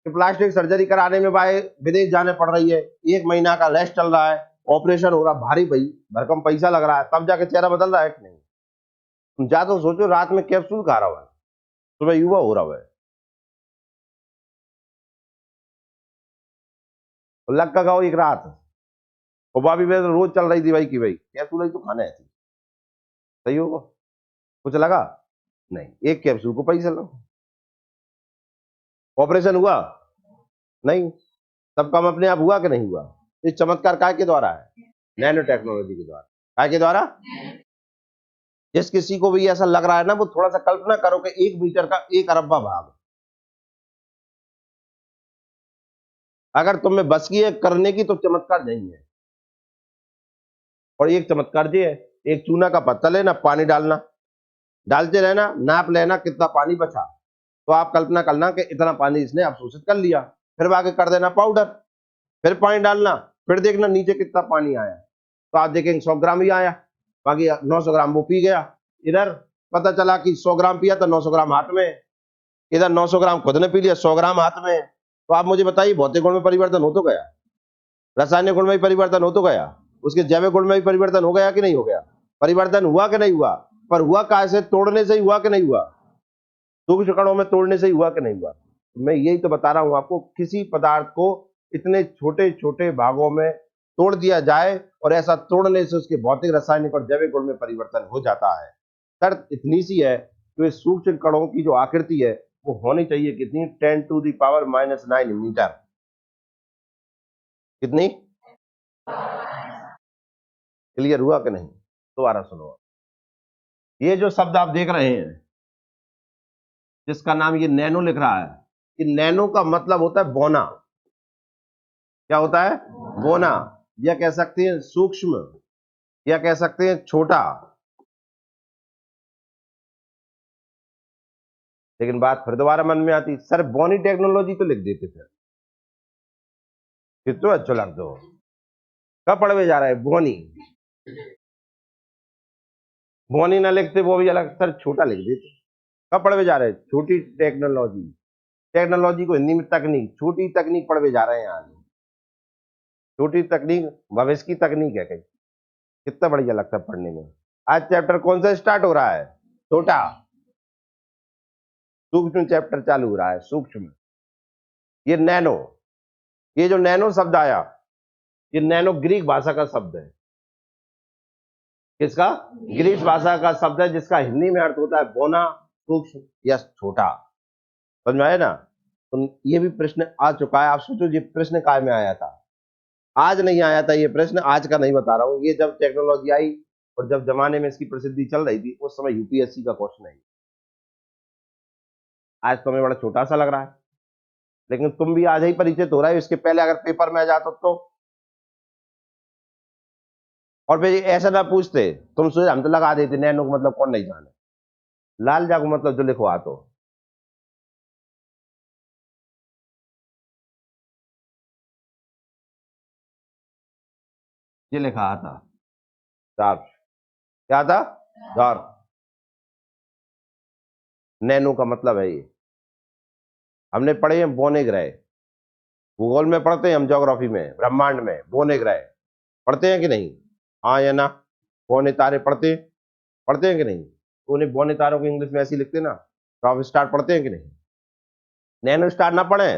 कि प्लास्टिक सर्जरी कराने में भाई विदेश जाने पड़ रही है, 1 महीना का रेस्ट चल रहा है, ऑपरेशन हो रहा भारी भाई, भरकम पैसा लग रहा है, तब जाके चेहरा बदल रहा है कि नहीं। तुम जा तो सोचो रात में कैप्सूल खा रहा है, सुबह युवा हो रहा है, तो लग का खाओ एक रात, और भाभी मेरे तो रोज चल रही थी भाई कि भाई कैप्सूल ही तो खाना है, सही होगा, कुछ लगा नहीं, एक कैप्सूल को पैसा लो। ऑपरेशन हुआ नहीं, सब काम अपने आप हुआ कि नहीं हुआ, ये चमत्कार काय के द्वारा है, नैनो टेक्नोलॉजी के द्वारा। काय के द्वारा, जिस किसी को भी ऐसा लग रहा है ना, वो थोड़ा सा कल्पना करो कि 1 मीटर का 1 अरबा भाग अगर तुम्हें बस की है करने की तो चमत्कार नहीं है। और एक चमत्कार ये है, एक चूना का पत्ता लेना, पानी डालना, डालते रहना, नाप लेना कितना पानी बचा, तो आप कल्पना करना कि इतना पानी इसने अवशोषित कर लिया, फिर आगे कर देना पाउडर, फिर पानी डालना, फिर देखना नीचे कितना पानी आया, तो आप देखेंगे 100 ग्राम ही आया, बाकी 900 ग्राम वो पी गया। इधर पता चला कि 100 ग्राम पिया तो 900 ग्राम हाथ में, इधर 900 ग्राम खुद ने पी लिया, 100 ग्राम हाथ में। तो आप मुझे बताइए भौतिक गुण में परिवर्तन हो तो गया, रासायनिक गुण में भी परिवर्तन हो तो गया, उसके जैविक गुण में भी परिवर्तन हो गया कि नहीं हो गया, परिवर्तन हुआ कि नहीं हुआ, पर हुआ कहां से, तोड़ने से ही हुआ कि नहीं हुआ, सूक्ष्म कणों में तोड़ने से ही हुआ कि नहीं हुआ। मैं यही तो बता रहा हूं आपको, किसी पदार्थ को इतने छोटे छोटे भागों में तोड़ दिया जाए और ऐसा तोड़ने से उसके भौतिक रासायनिक और जैविक गुण में परिवर्तन हो जाता है। शर्त इतनी सी है कि इस सूक्ष्म कणों की जो आकृति है वो होनी चाहिए कितनी, 10⁻⁹ मीटर, कितनी, क्लियर हुआ कि नहीं, दोबारा सुनो। ये जो शब्द आप देख रहे हैं जिसका नाम ये नैनो लिख रहा है, कि नैनो का मतलब होता है बोना, क्या होता है, बोना, या कह सकते हैं सूक्ष्म, या कह सकते हैं छोटा। लेकिन बात फिर दोबारा मन में आती, सर बोनी टेक्नोलॉजी तो लिख देते फिर तो अच्छा लगता हो, कब पढ़वे जा रहा है बोनी, बोनी ना लिखते वो भी अलग, सर छोटा लिख देते, कब पढ़वे जा रहे हैं, छोटी टेक्नोलॉजी, टेक्नोलॉजी को हिंदी में तकनीक, छोटी तकनीक पढ़वे जा रहे हैं आज, छोटी तकनीक भविष्य की तकनीक है कहीं, कितना बढ़िया लगता है पढ़ने में। आज चैप्टर कौन सा स्टार्ट हो रहा है, छोटा, सूक्ष्म चैप्टर चालू हो रहा है, सूक्ष्म, ये नैनो, ये जो नैनो शब्द आया, ये नैनो ग्रीक भाषा का शब्द है, किसका, ग्रीक भाषा का शब्द है, जिसका हिंदी में अर्थ होता है बोना, सूक्ष्म या छोटा, समझ में आया ना। तो ये भी प्रश्न आ चुका है, आप सोचो ये प्रश्न काय में आया था, आज नहीं आया था ये प्रश्न, आज का नहीं बता रहा हूं, ये जब टेक्नोलॉजी आई और जब जमाने में इसकी प्रसिद्धि चल रही थी उस समय यूपीएससी का क्वेश्चन है। आज तो हमें बड़ा छोटा सा लग रहा है, लेकिन तुम भी आज ही परिचित हो रहा है, इसके पहले अगर पेपर में आ जाता तो, और फिर ऐसा ना पूछते तुम सोचे हम तो लगा देते नैनो का मतलब कौन नहीं जाने, लाल जागो मतलब जो लिखो आ तो, ये लिखा था डार्क, क्या था, डार्क, नैनो का मतलब है ये, हमने पढ़े हैं बोने ग्रह, भूगोल में पढ़ते हैं हम, ज्योग्राफी में ब्रह्मांड में बोने ग्रह पढ़ते हैं कि नहीं, हाँ या ना, बोने तारे पढ़ते हैं कि नहीं, तो उन्हें बोने तारों को इंग्लिश में ऐसे ही लिखते ना, तो आप स्टार पढ़ते हैं कि नहीं, नैनो स्टार ना पढ़े,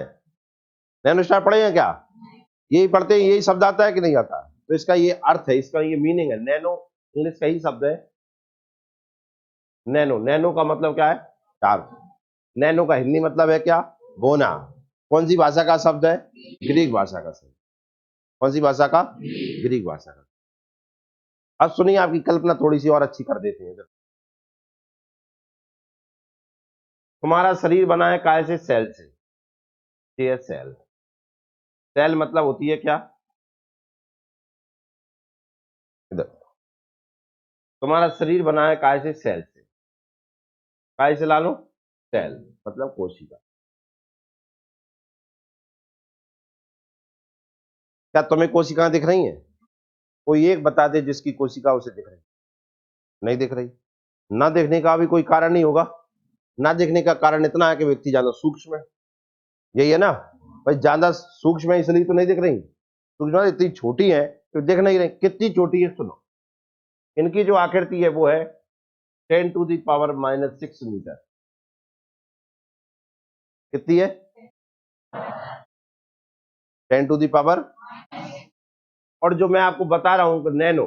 नैनो स्टार पढ़े हैं क्या, यही पढ़ते हैं, यही शब्द आता है कि नहीं आता, तो इसका ये अर्थ है, इसका ये मीनिंग है, नैनो इंग्लिश का ही शब्द है, नैनो, नैनो का मतलब क्या है, स्टार, नैनो का हिंदी मतलब है क्या, बोना, कौन सी भाषा का शब्द है, ग्रीक भाषा का शब्द, कौन सी भाषा का, ग्रीक भाषा का। अब सुनिए आपकी कल्पना थोड़ी सी और अच्छी कर देते हैं, तुम्हारा शरीर बना है काय से, सेल से, ये सेल, सेल मतलब होती है क्या, तुम्हारा शरीर बना है काय से? सेल से। काय से ला लो? सेल, मतलब कोशिका। क्या तुम्हें कोशिकाएं दिख रही हैं? कोई एक बता दे जिसकी कोशिका उसे दिख रही। नहीं दिख रही। ना देखने का भी कोई कारण नहीं होगा। ना देखने का कारण इतना है कि व्यक्ति ज्यादा सूक्ष्म है। यही है ना भाई, ज्यादा सूक्ष्म है इसलिए तो नहीं दिख रही। सूक्ष्म इतनी छोटी है तो दिख नहीं रही। कितनी छोटी है सुनो, इनकी जो आकृति है वो है 10⁻⁻6 मीटर। कितनी है? 10⁻। और जो मैं आपको बता रहा हूं नैनो,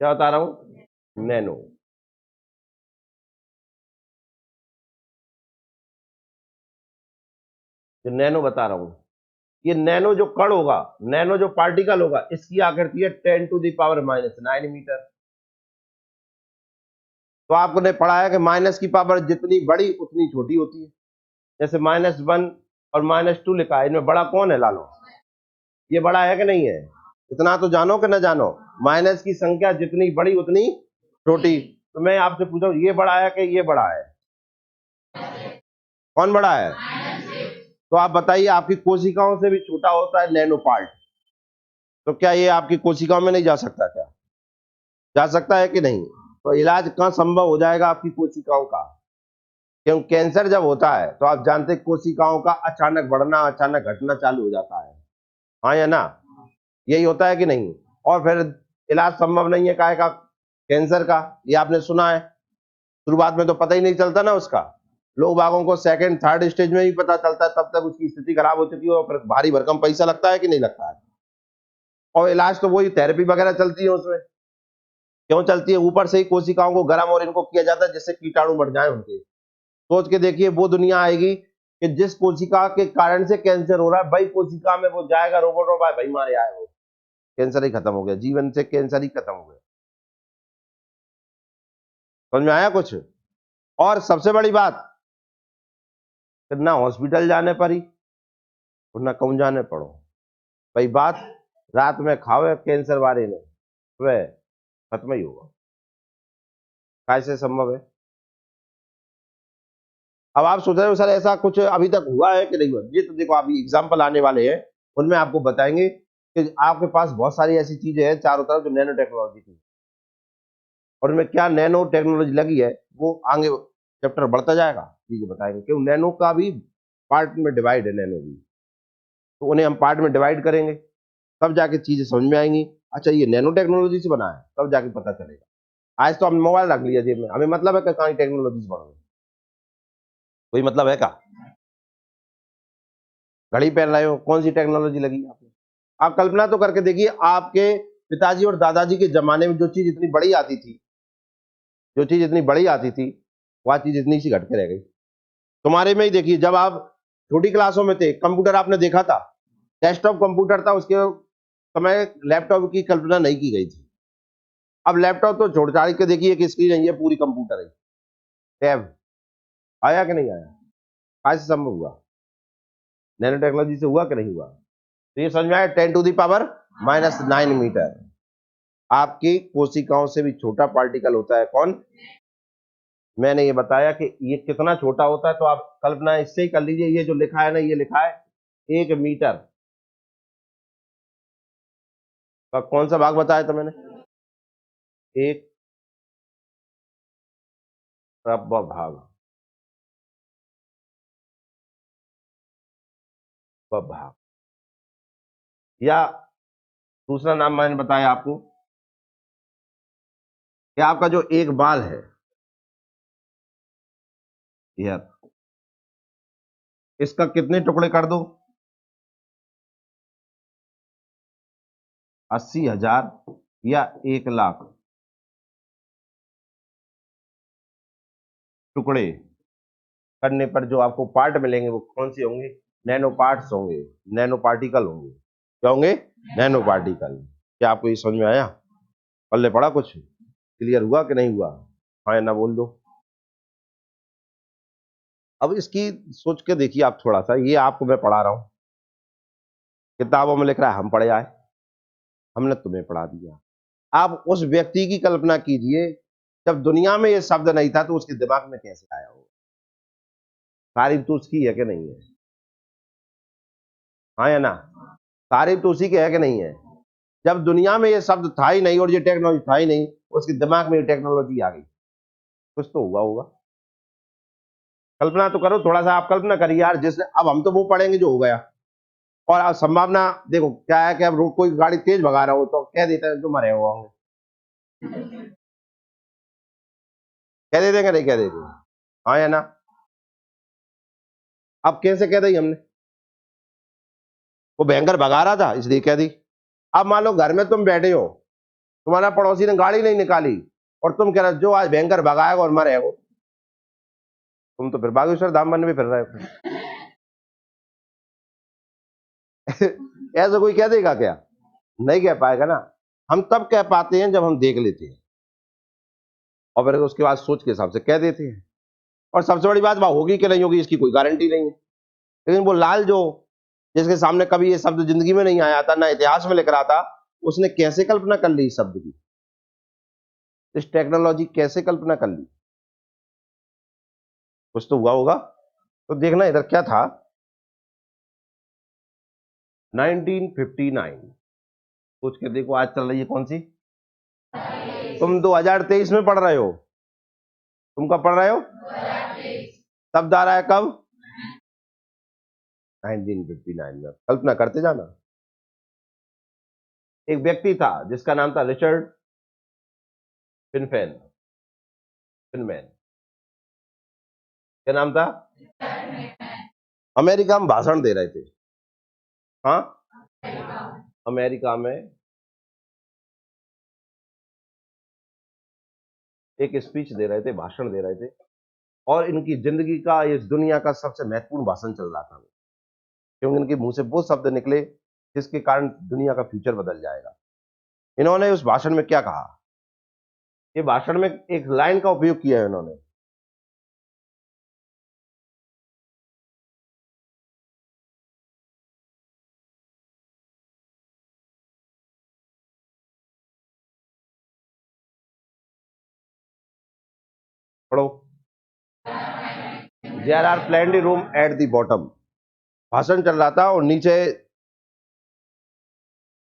क्या बता रहा हूं? नैनो। जो नैनो बता रहा हूं, ये नैनो जो कण होगा, नैनो जो पार्टिकल होगा, इसकी आकृति है 10⁻⁹ मीटर। तो आपने पढ़ा है कि माइनस की पावर जितनी बड़ी उतनी छोटी होती है। जैसे -1 और -2 लिखा है, इनमें बड़ा कौन है लालो? ये बड़ा है कि नहीं है? इतना तो जानो कि न जानो, माइनस की संख्या जितनी बड़ी उतनी छोटी। तो मैं आपसे पूछा हूं, ये बड़ा है कि ये बड़ा है? कौन बड़ा है? तो आप बताइए, आपकी कोशिकाओं से भी छोटा होता है नैनो पार्ट। तो क्या ये आपकी कोशिकाओं में नहीं जा सकता? क्या जा सकता है कि नहीं? तो इलाज कहां संभव हो जाएगा आपकी कोशिकाओं का? क्योंकि कैंसर जब होता है तो आप जानते हैं कोशिकाओं का अचानक बढ़ना, अचानक घटना चालू हो जाता है। हाँ या ना? यही होता है कि नहीं? और फिर इलाज संभव नहीं है काहे का? कैंसर का। ये आपने सुना है। शुरुआत में तो पता ही नहीं चलता ना उसका। लोग बागों को सेकंड थर्ड स्टेज में ही पता चलता है, तब तक उसकी स्थिति खराब हो चुकी है और फिर भारी भरकम पैसा लगता है कि नहीं लगता है? और इलाज तो वही थेरेपी वगैरह चलती है उसमें। क्यों चलती है? ऊपर से ही कोशिकाओं को गर्म और इनको किया जाता है जिससे कीटाणु बढ़ जाए उनके। सोच के देखिए, वो दुनिया आएगी कि जिस कोशिका के कारण से कैंसर हो रहा है, भाई कोशिका में वो जाएगा रोबोट और भाई मारे आए वो, कैंसर ही खत्म हो गया, जीवन से कैंसर ही खत्म हो गया। समझ में आया कुछ? और सबसे बड़ी बात, ना हॉस्पिटल जाने पर ही और ना कहूं जाने पड़ो। भाई बात रात में खाओ कैंसर वाले ने, वह खत्म ही होगा। कैसे संभव है? अब आप सोच रहे हो सर ऐसा कुछ अभी तक हुआ है कि नहीं हुआ? ये तो देखो अभी एग्जाम्पल आने वाले हैं, उनमें आपको बताएंगे कि आपके पास बहुत सारी ऐसी चीजें हैं चारों तरफ जो नैनो टेक्नोलॉजी की, और उनमें क्या नैनो टेक्नोलॉजी लगी है वो आगे चैप्टर बढ़ता जाएगा, चीजें बताएंगे। क्यों? नैनो का भी पार्ट में डिवाइड है, नैनो भी, तो उन्हें हम पार्ट में डिवाइड करेंगे, तब जाके चीजें समझ में आएंगी। अच्छा ये नैनो टेक्नोलॉजी से बना है, तब जाके पता चलेगा। आज तो हमने मोबाइल रख लिया जेब में, हमें मतलब है कि कहाँ टेक्नोलॉजी से बढ़ो, कोई मतलब है का? घड़ी पहन रहे हो, कौन सी टेक्नोलॉजी लगी आपने? आप कल्पना तो करके देखिए, आपके पिताजी और दादाजी के जमाने में जो चीज इतनी बड़ी आती थी, जो चीज इतनी बड़ी आती थी, वह चीज इतनी सी घट के रह गई। तुम्हारे में ही देखिए, जब आप छोटी क्लासों में थे, कंप्यूटर आपने देखा था, डेस्कटॉप कंप्यूटर था, उसके समय लैपटॉप की कल्पना नहीं की गई थी। अब लैपटॉप तो छोड़ छाड़ के देखिए, एक स्क्रीन है, ये पूरी कंप्यूटर है। टैब आया कि नहीं आया? कैसे संभव हुआ? नैनो टेक्नोलॉजी से हुआ कि नहीं हुआ? तो ये समझ में आया, 10⁻⁹ मीटर। आपकी कोशिकाओं से भी छोटा पार्टिकल होता है कौन? मैंने ये बताया कि ये कितना छोटा होता है, तो आप कल्पना इससे ही कर लीजिए। ये जो लिखा है ना, ये लिखा है 1 मीटर का कौन सा भाग बताया था मैंने? एक रब्बा भाग, भाग। या दूसरा नाम मैंने बताया आपको कि आपका जो एक बाल है, यार इसका कितने टुकड़े कर दो? 80,000 या 1 लाख टुकड़े करने पर जो आपको पार्ट मिलेंगे वो कौन से होंगे? नैनो पार्ट्स होंगे, नैनो पार्टिकल होंगे। क्या होंगे? Nano particle. क्या आपको ये समझ में आया? पल्ले पड़ा कुछ? क्लियर हुआ कि नहीं हुआ? हाँ या ना बोल दो। अब इसकी सोच के देखिए आप थोड़ा सा, ये आपको मैं पढ़ा रहा हूं, किताबों में लिख रहा है हम पढ़े आए, हमने तुम्हें पढ़ा दिया। आप उस व्यक्ति की कल्पना कीजिए, जब दुनिया में ये शब्द नहीं था तो उसके दिमाग में कैसे आया होगा? तारीफ तो उसकी है कि नहीं है? हाँ या ना? तारीफ तो उसी की है कि नहीं है? जब दुनिया में ये शब्द था ही नहीं और ये टेक्नोलॉजी था ही नहीं, उसके दिमाग में ये टेक्नोलॉजी आ गई। कुछ तो हुआ होगा। कल्पना तो करो, थोड़ा सा आप कल्पना करिए यार, जिसने अब हम तो वो पढ़ेंगे जो हो गया। और अब संभावना देखो क्या है कि अब कोई गाड़ी तेज भगा रहा हो तो कह देता है जो मरे हुए होंगे। कह देते हैं कि नहीं कह देते? हाँ या ना? अब कैसे कह दी हमने? वो भयंकर भगा रहा था इसलिए कह दी। अब मान लो घर में तुम बैठे हो, तुम्हारा पड़ोसी ने गाड़ी नहीं निकाली और तुम कह रहे हो जो आज भयंकर भगाएगा और मरेगा, तुम तो फिर बागेश्वर धाम बनने में फिर रहे हो। ऐसा कोई कह देगा क्या? नहीं कह पाएगा ना। हम तब कह पाते हैं जब हम देख लेते हैं और फिर उसके बाद सोच के हिसाब से कह देते हैं। और सबसे बड़ी बात, वह होगी कि नहीं होगी इसकी कोई गारंटी नहीं है। लेकिन वो लाल जो जिसके सामने कभी ये शब्द जिंदगी में नहीं आया था, ना इतिहास में लिख रहा था, उसने कैसे कल्पना कर ली इस शब्द की? इस टेक्नोलॉजी कैसे कल्पना कर ली? कुछ तो हुआ होगा। तो देखना इधर क्या था। 1959। सोच के देखो आज चल रही है कौन सी? तुम 2023 में पढ़ रहे हो। तुम कब पढ़ रहे हो? शब्द आ रहा है कब? 1959 में। कल्पना करते जाना। एक व्यक्ति था जिसका नाम था रिचर्ड फिनफेन फिनमैन। क्या नाम था? अमेरिका में भाषण दे रहे थे। हाँ, अमेरिका में एक स्पीच दे रहे थे, भाषण दे रहे थे। और इनकी जिंदगी का, इस दुनिया का सबसे महत्वपूर्ण भाषण चल रहा था, क्योंकि इनके मुंह से वो शब्द निकले जिसके कारण दुनिया का फ्यूचर बदल जाएगा। इन्होंने उस भाषण में क्या कहा? ये भाषण में एक लाइन का उपयोग किया है इन्होंने। पढ़ो। There are plenty room at the bottom. भाषण चल रहा था और नीचे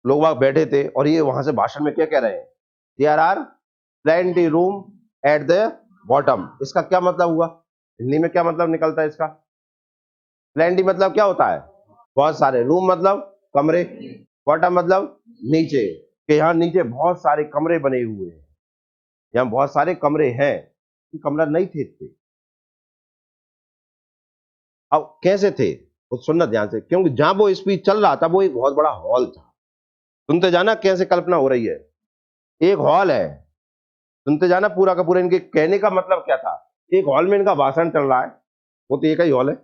लोग वहां बैठे थे और ये वहां से भाषण में क्या कह रहे हैं? There are plenty room at the bottom. इसका क्या मतलब हुआ? हिंदी में क्या मतलब निकलता है इसका? प्लेंटी मतलब क्या होता है? बहुत सारे। रूम मतलब कमरे। बॉटम मतलब नीचे। कि यहाँ नीचे बहुत सारे कमरे बने हुए हैं, यहाँ बहुत सारे कमरे हैं। कमरा नहीं थे इतने। अब कैसे थे? वो सुनना ध्यान से, क्योंकि जहां वो स्पीच चल रहा था वो एक बहुत बड़ा हॉल था। सुनते जाना कैसे कल्पना हो रही है। एक हॉल है। सुनते जाना पूरा का पूरा। इनके कहने का मतलब क्या था? एक हॉल में इनका भाषण चल रहा है, वो तो एक ही हॉल है।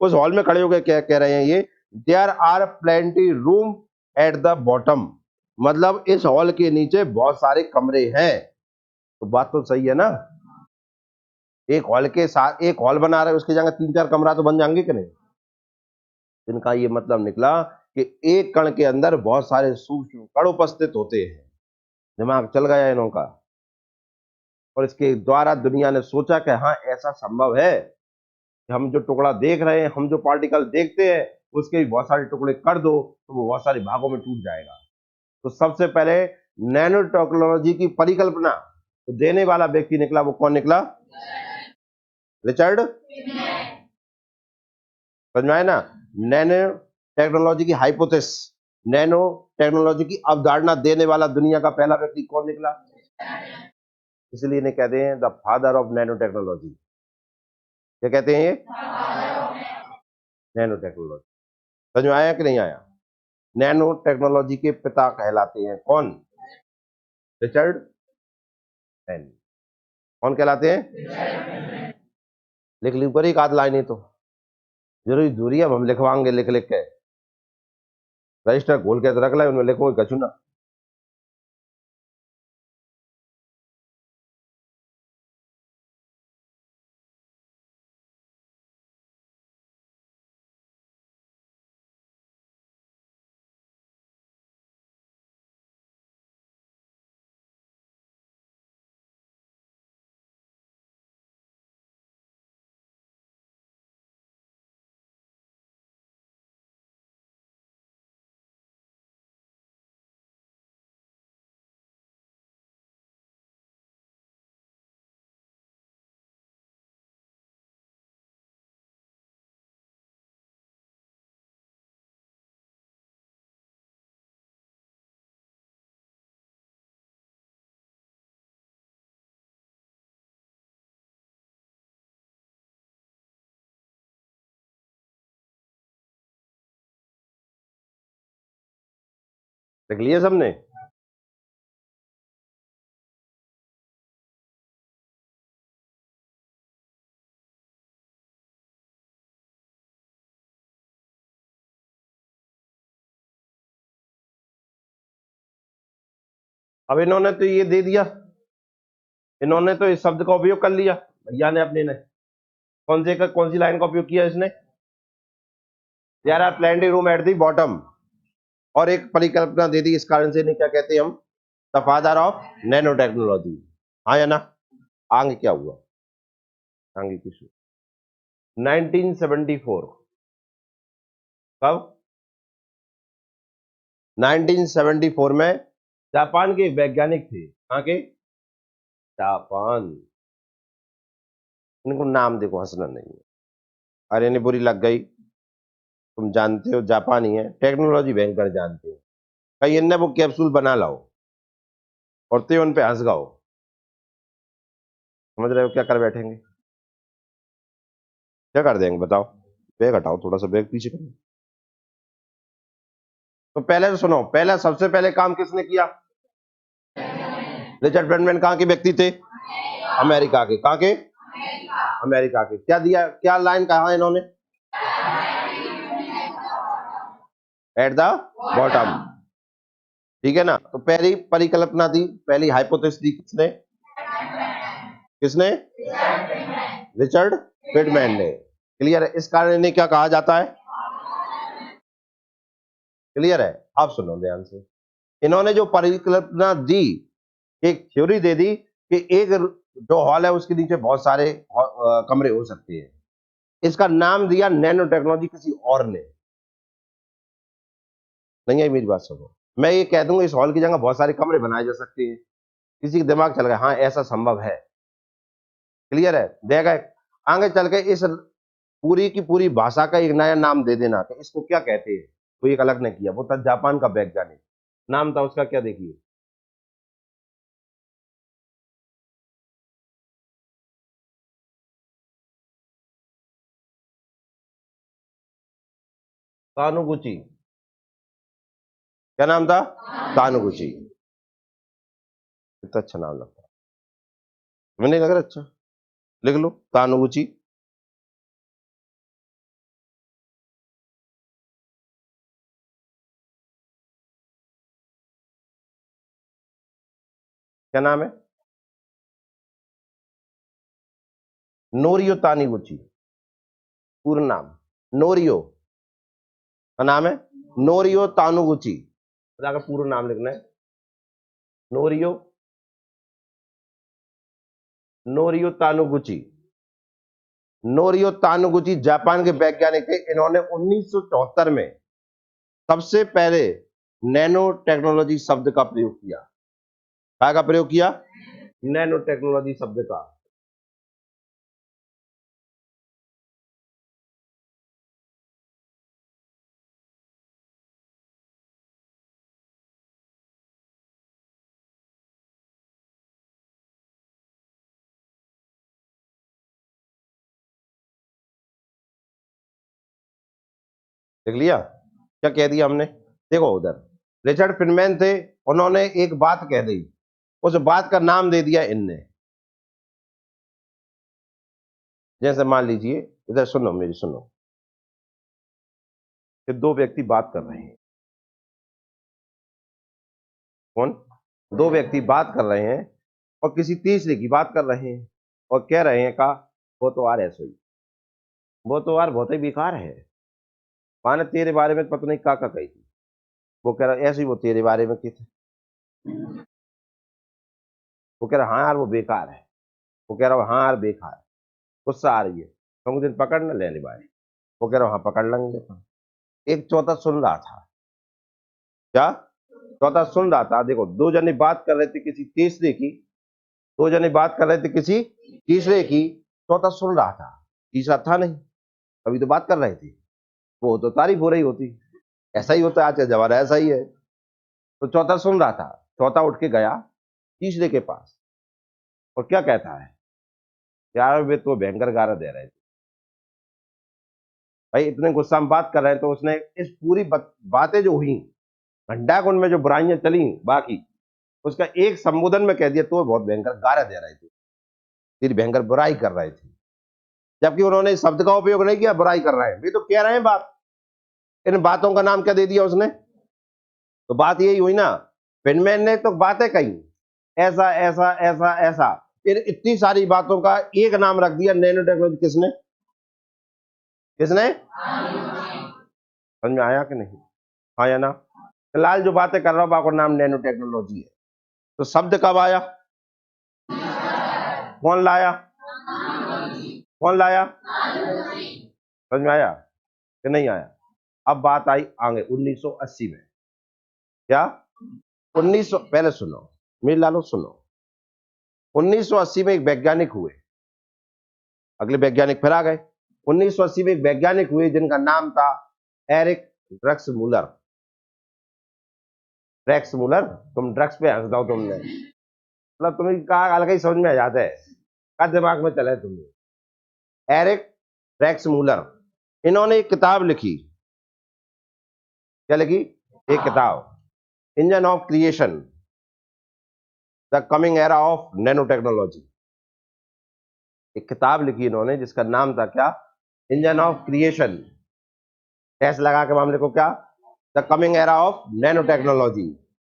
उस हॉल में खड़े होकर क्या कह रहे हैं ये? There are plenty room at the bottom. मतलब इस हॉल के नीचे बहुत सारे कमरे हैं। तो बात तो सही है ना? एक हॉल के साथ एक हॉल बना रहे हैं, उसकी जगह तीन चार कमरा तो बन जाएंगे कि नहीं? इनका ये मतलब निकला कि एक कण के अंदर बहुत सारे सूक्ष्म कण उपस्थित होते हैं। दिमाग चल गया इनों का। और इसके द्वारा दुनिया ने सोचा कि हाँ, ऐसा संभव है कि हम जो टुकड़ा देख रहे हैं, हम जो पार्टिकल देखते हैं, उसके भी बहुत सारे टुकड़े कर दो तो वो बहुत सारे भागों में टूट जाएगा। तो सबसे पहले नैनो टेक्नोलॉजी की परिकल्पना तो देने वाला व्यक्ति निकला। वो कौन निकला? रिचर्ड। समझ में आया ना? नैनो टेक्नोलॉजी की हाइपोथेसिस, नैनो टेक्नोलॉजी की अवधारणा देने वाला दुनिया का पहला व्यक्ति कौन निकला? इसलिए इन्हें कहते हैं the father of nano technology. क्या कहते हैं ये? Nano technology. समझ में आया कि नहीं आया? नैनो टेक्नोलॉजी के पिता कहलाते हैं कौन? रिचर्ड नैन। कौन कहलाते हैं? लिख ली ऊपर एक आध लाइन ही तो जरूरी दूरी है, अब हम लिखवाएंगे लिख लिख के। रजिस्टर खोल के तो रख ले, उनमें लिखो कछु ना। देख लिया सबने? अब इन्होंने तो ये दे दिया, इन्होंने तो इस शब्द का उपयोग कर लिया भैया ने अपने ने। कौन सी लाइन का उपयोग किया इसने? यार are plenty room at the bottom, और एक परिकल्पना दे दी, इस कारण से इन्हें क्या कहते हैं हम? The father of nano technology. हाँ या ना? आगे क्या हुआ? आगे किस 1974? कब? 1974 में जापान के एक वैज्ञानिक थे। कहाँ के? जापान। इनको नाम देखो, हंसना नहीं है। अरे इन्हें बुरी लग गई, तुम जानते हो जापानी है, टेक्नोलॉजी भयंकर जानते हो, कहीं इनने वो कैप्सूल बना लाओ और ते उन पे हंस गाओ। समझ रहे हो क्या कर बैठेंगे? क्या कर देंगे बताओ? बैग हटाओ, थोड़ा सा बैग पीछे करो। तो पहले तो सुनो, पहला सबसे पहले काम किसने किया? रिचर्ड फेनमैन कहाँ के व्यक्ति थे? अमेरिका के। कहाँ के? अमेरिका के। क्या दिया, क्या लाइन कहा इन्होंने? Eight the bottom. ठीक है ना? तो पहली परिकल्पना दी, पहली हाइपोथेसिस दी किसने? किसने? रिचर्ड फेनमैन ने। क्लियर है? इस कारण इन्हें क्या कहा जाता है? क्लियर है? आप सुनो ध्यान से, इन्होंने जो परिकल्पना दी, एक थ्योरी दे दी कि एक जो हॉल है उसके नीचे बहुत सारे कमरे हो सकते हैं। इसका नाम दिया नैनो टेक्नोलॉजी किसी और ने। नहीं है मेरी बात सुनो, मैं ये कह दूंगा इस हॉल की जगह बहुत सारे कमरे बनाए जा सकते हैं, किसी के दिमाग चल गया हाँ ऐसा संभव है। क्लियर है? देखा, आगे चल के इस पूरी की पूरी भाषा का एक नया नाम दे देना कि इसको क्या कहते हैं, कोई एक अलग ने किया, वो था जापान का वैज्ञानिक। नाम था उसका क्या, देखिए? तानुगुची। क्या नाम था? तानुगुची। कितना अच्छा नाम लगता है, मैंने नहीं लग रहा? अच्छा, लिख लो तानुगुची। क्या नाम है? नोरियो तानिगुची। पूर्ण नाम नोरियो का नाम है नोरियो तानुगुची। जाकर पूर्ण नाम लिखना है, नोरियो, नोरियो तानुगुची। नोरियो तानुगुची जापान के वैज्ञानिक थे। इन्होंने 1974 में सबसे पहले नैनो टेक्नोलॉजी शब्द का प्रयोग किया। क्या का प्रयोग किया? नैनो टेक्नोलॉजी शब्द का। देख लिया क्या कह दिया हमने? देखो उधर रिचर्ड फिनमैन थे, उन्होंने एक बात कह दी, उस बात का नाम दे दिया इनने। जैसे मान लीजिए, इधर सुनो मेरी, सुनो कि दो व्यक्ति बात कर रहे हैं। कौन? दो व्यक्ति बात कर रहे हैं और किसी तीसरे की बात कर रहे हैं और कह रहे हैं का वो तो यार ऐसे ही, वो तो यार बहुत ही बेकार है, माने तेरे बारे में पता नहीं का कही थी। वो कह रहा ऐसे ही, वो तेरे बारे में की थी। वो कह रहा हाँ यार वो बेकार है। वो कह रहा हाँ यार बेकार है। गुस्सा आ रही है, तुम दिन पकड़ न ले भाई। वो कह रहा हाँ पकड़ लेंगे। एक चौथा सुन रहा था। क्या? चौथा सुन रहा था। देखो दो जने बात कर रहे थे किसी तीसरे की, दो जने बात कर रहे थे किसी तीसरे की, चौथा सुन रहा था, तीसरा था नहीं, अभी तो बात कर रहे थे, वो तो तारीफ हो रही होती। ऐसा ही होता है, आज का जमाना ऐसा ही है। तो चौथा सुन रहा था, चौथा उठ के गया तीसरे के पास और क्या कहता है? यार वे तो भयंकर गारा दे रहे थे भाई, इतने गुस्सा में बात कर रहे हैं। तो उसने इस पूरी बातें जो हुई घंटाकुंड में जो बुराइयां चली बाकी, उसका एक संबोधन में कह दिया तो बहुत भयंकर गारा दे रहे थे, तेरी भयंकर बुराई कर रहे थे, जबकि उन्होंने इस शब्द का उपयोग नहीं किया बुराई कर रहे हैं, ये तो कह रहे हैं बात। इन बातों का नाम क्या दे दिया उसने? तो बात यही हुई ना, पिनमैन ने तो बातें कही, ऐसा ऐसा ऐसा ऐसा, फिर इतनी सारी बातों का एक नाम रख दिया नैनो टेक्नोलॉजी। किसने किसने समझ में आया कि नहीं? हाँ या ना? फिलहाल जो बातें कर रहा हूं आपका नाम नैनो टेक्नोलॉजी है। तो शब्द कब आया? कौन लाया? कौन लाया? समझ में आया कि नहीं आया? अब बात आई आगे 1980 में। क्या 1900? पहले सुनो मेरी लालो, सुनो। 1980 में एक वैज्ञानिक हुए, अगले वैज्ञानिक फिर आ गए। 1980 में एक वैज्ञानिक हुए जिनका नाम था Eric Drexler. Drexler, तुम ड्रग्स पे हंस दो तुमने, मतलब तुम्हें कहा अलग ही समझ में आ जाता है, क्या दिमाग में चला है तुम्हें? एरिक ड्रक्स मूलर, इन्होंने एक किताब लिखी। क्या लिखी? एक किताब, engine of creation, the coming era of nano technology. एक किताब लिखी इन्होंने जिसका नाम था क्या? Engine of creation. टेस्ट लगा के मामले को क्या? The coming era of nano technology.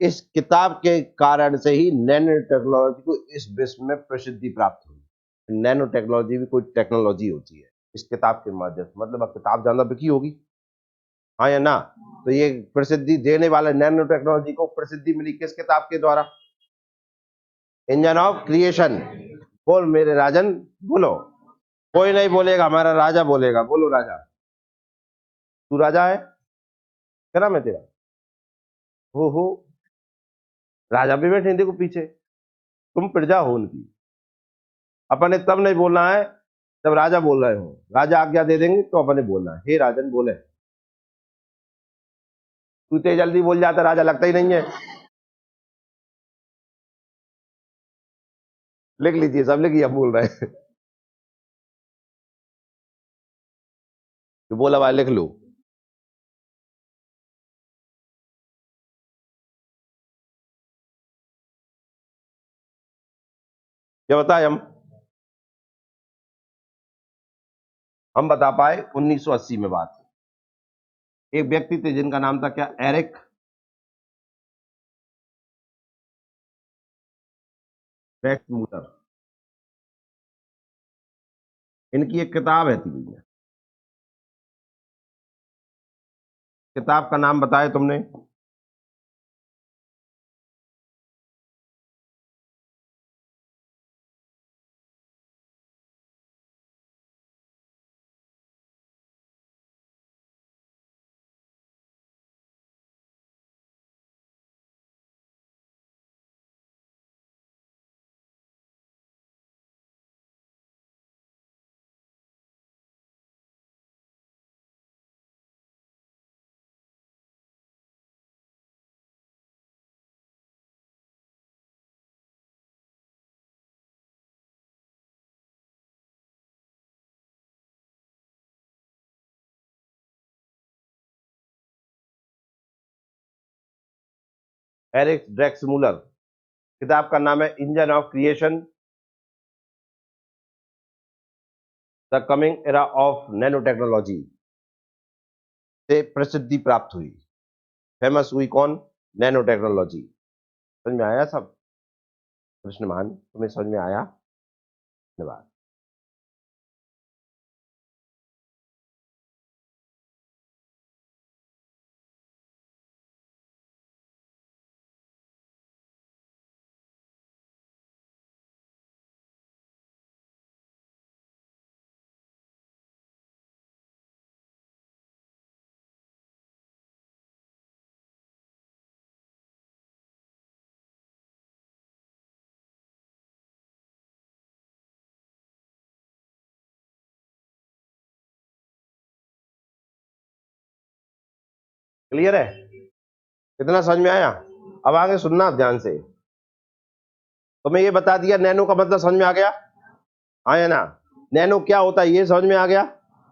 इस किताब के कारण से ही नैनो टेक्नोलॉजी को इस विश्व में प्रसिद्धि प्राप्त हुई। नैनो टेक्नोलॉजी भी कोई टेक्नोलॉजी होती है इस किताब के माध्यम से, मतलब अब किताब ज्यादा बिकी होगी, हाँ या ना? तो ये प्रसिद्धि देने वाले नैनो टेक्नोलॉजी को प्रसिद्धि मिली किस किताब के द्वारा? Engine of creation. बोल मेरे राजन, बोलो। कोई नहीं बोलेगा, हमारा राजा बोलेगा। बोलो राजा। तू राजा है? क्या नाम है तेरा? हो राजा भी बैठे हैं, देखो पीछे, तुम प्रजा हो उनकी। अपने तब नहीं बोलना है जब राजा बोल रहे हो, राजा आज्ञा दे देंगे तो अपने बोलना है, हे राजन बोले। तू इतने जल्दी बोल जाता, राजा लगता ही नहीं है। लिख लीजिए, सब लिखिए, अब बोल रहे हैं तो बोला भाई लिख लो। क्या बताए हम बता पाए 1980 में बात। एक व्यक्ति थे जिनका नाम था क्या? एरिक वैक्स मूलर। इनकी एक किताब है थी भैया, किताब का नाम बताया तुमने? एरिक ड्रैक्स मूलर, किताब का नाम है engine of creation, the coming era of nano technology, से प्रसिद्धि प्राप्त हुई, फेमस हुई कौन? Nano technology. समझ में आया सब? कृष्णमान तुम्हें समझ में आया? धन्यवाद। क्लियर है? कितना समझ में आया? अब आगे सुनना ध्यान से। तो मैं ये बता दिया, नैनो का मतलब समझ में आ गया, हाँ या ना? नैनो क्या होता है ये समझ में आ गया?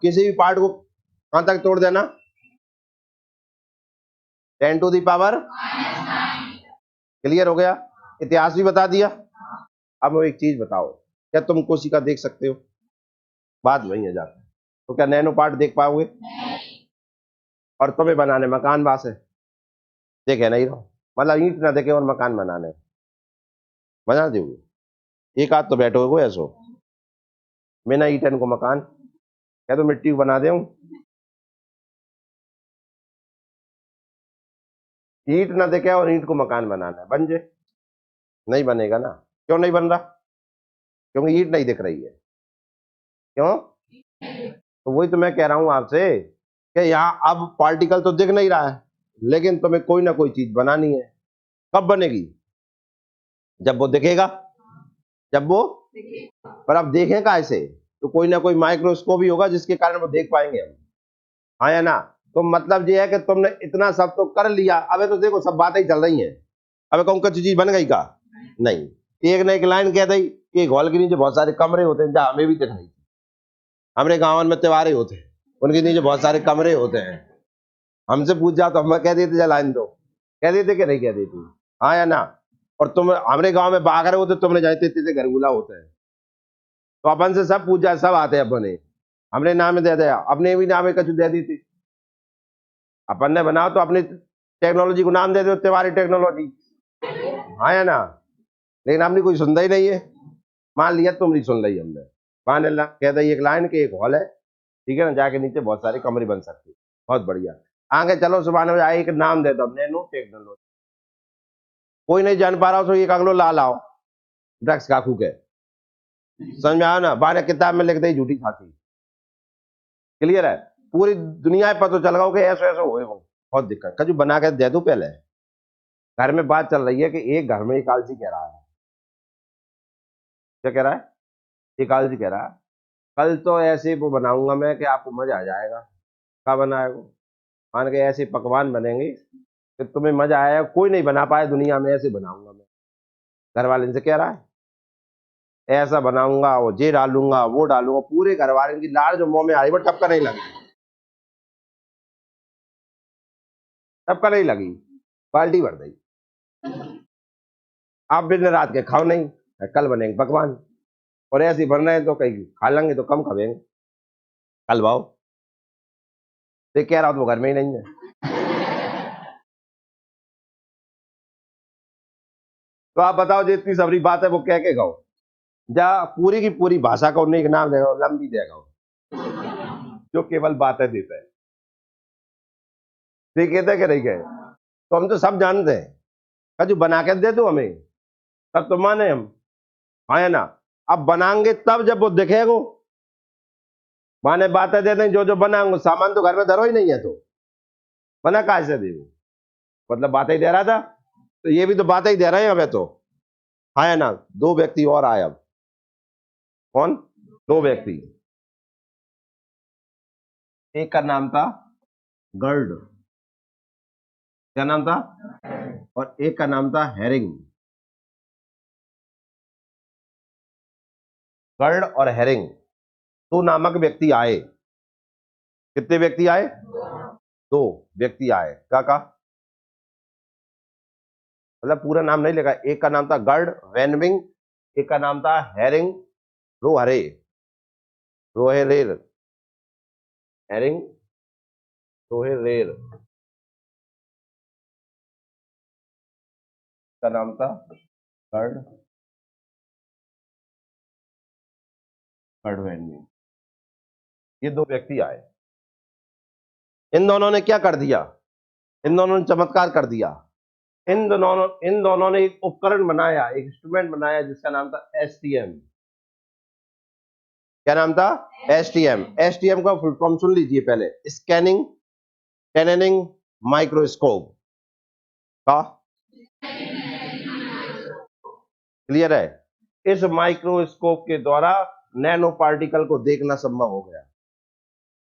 किसी भी पार्ट को कहां तक तोड़ देना? 10⁻। क्लियर हो गया? इतिहास भी बता दिया। अब वो एक चीज बताओ, क्या तुम कोशिका देख सकते हो? बात वही है जाता है। तो क्या नैनो पार्ट देख पाओगे? और तुम्हें बनाने मकान वास है, देखे नहीं रहो, मतलब ईंट ना देखे और मकान बनाने बना दोगे? एक आध तो बैठोगे ऐसो, बिना ईटन को मकान, क्या तो मिट्टी को बना दे? ईंट ना देखे और ईंट को मकान बनाना है, बन जे? नहीं बनेगा ना। क्यों नहीं बन रहा? क्योंकि ईंट नहीं दिख रही है। क्यों? तो वही तो मैं कह रहा हूं आपसे कि यहाँ अब पार्टिकल तो दिख नहीं रहा है, लेकिन तुम्हें कोई ना कोई चीज बनानी है। कब बनेगी? जब वो दिखेगा। जब वो, पर अब देखें का ऐसे, तो कोई ना कोई माइक्रोस्कोप ही होगा जिसके कारण वो देख पाएंगे हम। हाँ या ना? तो मतलब ये है कि तुमने इतना सब तो कर लिया, अबे तो देखो सब बातें ही चल रही हैं। अबे कौन कच्ची चीज बन गई का? नहीं। एक ना एक लाइन कह दी कि हॉल के नीचे बहुत सारे कमरे होते हैं, जहाँ हमें भी दिख रही, हमारे गाँव में त्योहारे होते हैं, उनके नीचे बहुत सारे कमरे होते हैं। हमसे पूछ जाओ तो हम कह देते जा लाइन दो, कह देते कि नहीं कह देते? हाँ या ना? और तुम हमारे गांव में बागर होते, तुमने जाते थे घरगुला होते हैं, तो अपन से सब पूछ जाए, सब आते हैं अपने, हमने नाम दे दिया, अपने भी नाम कछु दे दी थी। अपन ने बनाओ तो अपनी टेक्नोलॉजी को नाम दे दो त्योहारी टेक्नोलॉजी। हाँ या ना? लेकिन हमने कोई सुनता ही नहीं है। मान लिया तुम नहीं सुन रही, हमने मान कह दी एक लाइन के एक हॉल है, ठीक है ना, जाके नीचे बहुत सारी कमरे बन सकती है। बहुत बढ़िया। आगे चलो, सुबह में एक नाम दे दो, नैनो टेक्नोलॉजी। कोई नहीं जान पा रहा हो तो एक अगलो ला लाओ, ड्रग्स काकू के, समझ में आया ना? बारह किताब में लिख दे झूठी खाती। क्लियर है? पूरी दुनिया में पता चल गया कि ऐसा ऐसा होए वो। बहुत दिक्कत, कजू बना के दे दो पहले। घर में बात चल रही है कि एक घर में एक आलसी कह रहा है, क्या कह रहा है? एक आलसी कह रहा है, कल तो ऐसे वो बनाऊंगा मैं कि आपको मजा आ जाएगा। क्या बनाएगा? मान के ऐसे पकवान बनेंगे कि तुम्हें मजा आएगा, कोई नहीं बना पाए दुनिया में, ऐसे बनाऊंगा मैं। घर वाले से कह रहा है ऐसा बनाऊंगा, वो ये डालूंगा वो डालूंगा, पूरे घर वाले की लाड़ जो मुंह में आई वो टपका नहीं लगी, टपका नहीं लगी, बाल्टी भर दी। आप दिन रात के खाओ नहीं, कल बनेंगे पकवान, और ऐसे ही बन रहे हैं तो कहीं खा लेंगे तो कम खाएंगे, कल भाव। तो कह रहा हूं तो वो घर में ही नहीं है। तो आप बताओ, जो इतनी सबरी बात है वो कह के गाओ, जा पूरी की पूरी भाषा का उन्हें एक नाम देगा, लंबी देगा, जो केवल बातें देता है। ठीक कहते कि नहीं कहे? तो हम तो सब जानते हैं, कजू बना के दे दो हमें, तब तो माने हम। हाँ या ना? अब बनाएंगे तब जब वो दिखेगा, माने बातें दे दें जो जो बनाएंगे, सामान तो घर में धरो ही नहीं है, तो बना कहा से देंगे? मतलब बातें ही दे रहा था, तो ये भी तो बातें ही दे रहे हैं हमें तो। हाँ या ना? दो व्यक्ति और आए अब। कौन? दो व्यक्ति। एक का नाम था गर्ड, क्या नाम था? और एक का नाम था हेरिंग। गर्ड और हेरिंग, दो नामक व्यक्ति आए। कितने व्यक्ति आए? दो व्यक्ति आए। क्या कहा? मतलब पूरा नाम नहीं लिखा, एक का नाम था गर्ड वेनविंग, एक का नाम था हेरिंग रोहरे, रोहेरेर, हेरिंग रोहेरेर का नाम था गर्ड, गर्ड वेनविंग। ये दो व्यक्ति आए। इन दोनों ने क्या कर दिया? इन दोनों ने चमत्कार कर दिया। इन दोनों ने एक उपकरण बनाया, एक इंस्ट्रूमेंट बनाया जिसका नाम था एसटीएम। क्या नाम था? एसटीएम। एसटीएम का फुल फॉर्म सुन लीजिए पहले, स्कैनिंग टनलिंग माइक्रोस्कोप का। क्लियर है? इस माइक्रोस्कोप के द्वारा नैनो पार्टिकल को देखना संभव हो गया।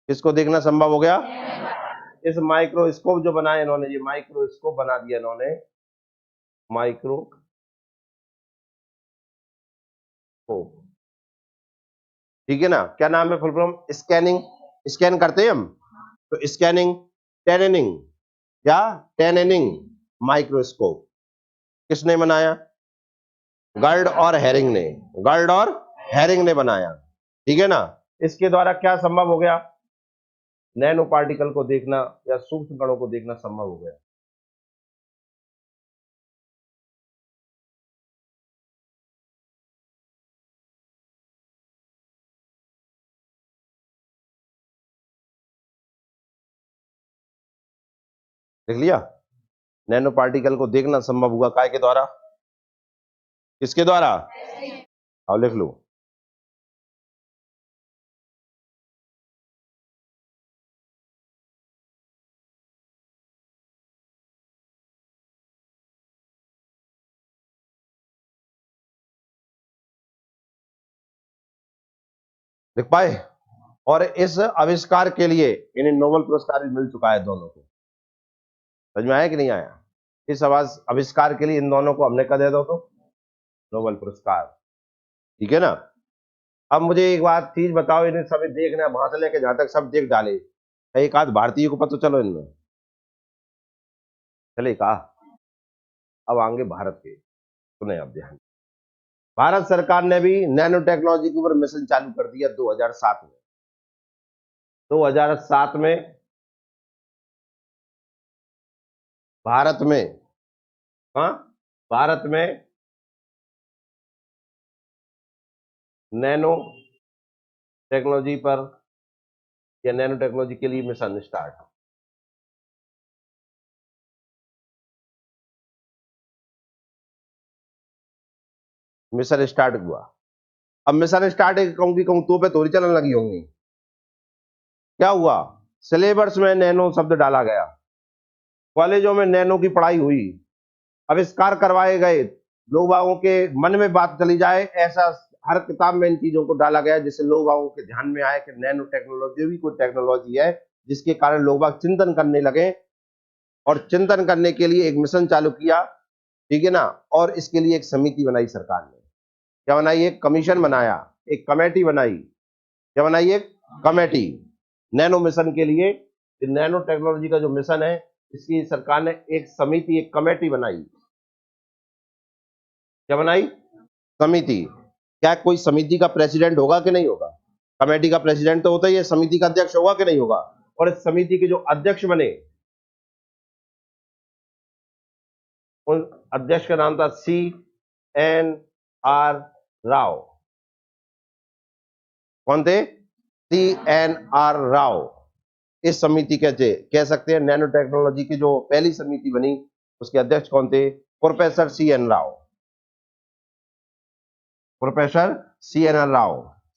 किसको देखना संभव हो गया? इस माइक्रोस्कोप जो बनाया इन्होंने, ये माइक्रोस्कोप बना दिया इन्होंने, माइक्रोस्कोप। ठीक है ना? क्या नाम है फुल फॉर्म? स्कैनिंग, स्कैन करते हैं हम, तो स्कैनिंग टनलिंग क्या? टेनेनिंग माइक्रोस्कोप किसने बनाया? गर्ड और हेरिंग ने, गर्ड और हेरिंग ने बनाया। ठीक है ना? इसके द्वारा क्या संभव हो गया? नैनो पार्टिकल को देखना या सूक्ष्म कणों को देखना संभव हो गया। देख लिया? नैनो पार्टिकल को देखना संभव हुआ काय के द्वारा? किसके द्वारा? आओ लिख लो। लिख पाए? और इस आविष्कार के लिए इन्हें नोबेल पुरस्कार भी मिल चुका है दोनों को। समझ में आया कि नहीं आया? इस आविष्कार के लिए इन दोनों को हमने कह दे दो तो नोबेल पुरस्कार। ठीक है ना? अब मुझे एक बात चीज बताओ, इन्हें सभी देखना वहां से लेके जहां तक सब देख डाले, एक आध भारतीय को पता चलो इनमें चले कहा? अब आएंगे भारत के, सुने अब ध्यान। भारत सरकार ने भी नैनो टेक्नोलॉजी के ऊपर मिशन चालू कर दिया 2007 में। 2007 में भारत में, हाँ, भारत में नैनो टेक्नोलॉजी पर या नैनो टेक्नोलॉजी के लिए मिशन स्टार्ट। मिशन स्टार्ट हुआ। अब मिशन स्टार्ट कहूंगी कहूं तो पे थोड़ी चलने लगी होंगी। क्या हुआ? सिलेबस में नैनो शब्द डाला गया, कॉलेजों में नैनो की पढ़ाई हुई, आविष्कार करवाए गए, लोग बागों के मन में बात चली जाए ऐसा हर किताब में इन चीजों को डाला गया, जिससे लोग बागों के ध्यान में आए कि नैनो टेक्नोलॉजी भी कोई टेक्नोलॉजी है, जिसके कारण लोग बाग चिंतन करने लगे और चिंतन करने के लिए एक मिशन चालू किया। ठीक है ना? और इसके लिए एक समिति बनाई सरकार ने। क्या बनाई? एक कमीशन बनाया, एक कमेटी बनाई। क्या बनाई? एक कमेटी नैनो मिशन के लिए। नैनो टेक्नोलॉजी का जो मिशन है, इसकी सरकार ने एक समिति, एक कमेटी बनाई। क्या बनाई? समिति। क्या कोई समिति का प्रेसिडेंट होगा कि नहीं होगा? कमेटी का प्रेसिडेंट तो होता ही है, समिति का अध्यक्ष होगा कि नहीं होगा? और इस समिति के जो अध्यक्ष बने, उन अध्यक्ष का नाम था CNR राव। कौन थे? CNR राव। इस समिति के कह सकते हैं नैनो टेक्नोलॉजी की जो पहली समिति बनी, उसके अध्यक्ष कौन थे? Professor CN Rao. Professor CNR Rao.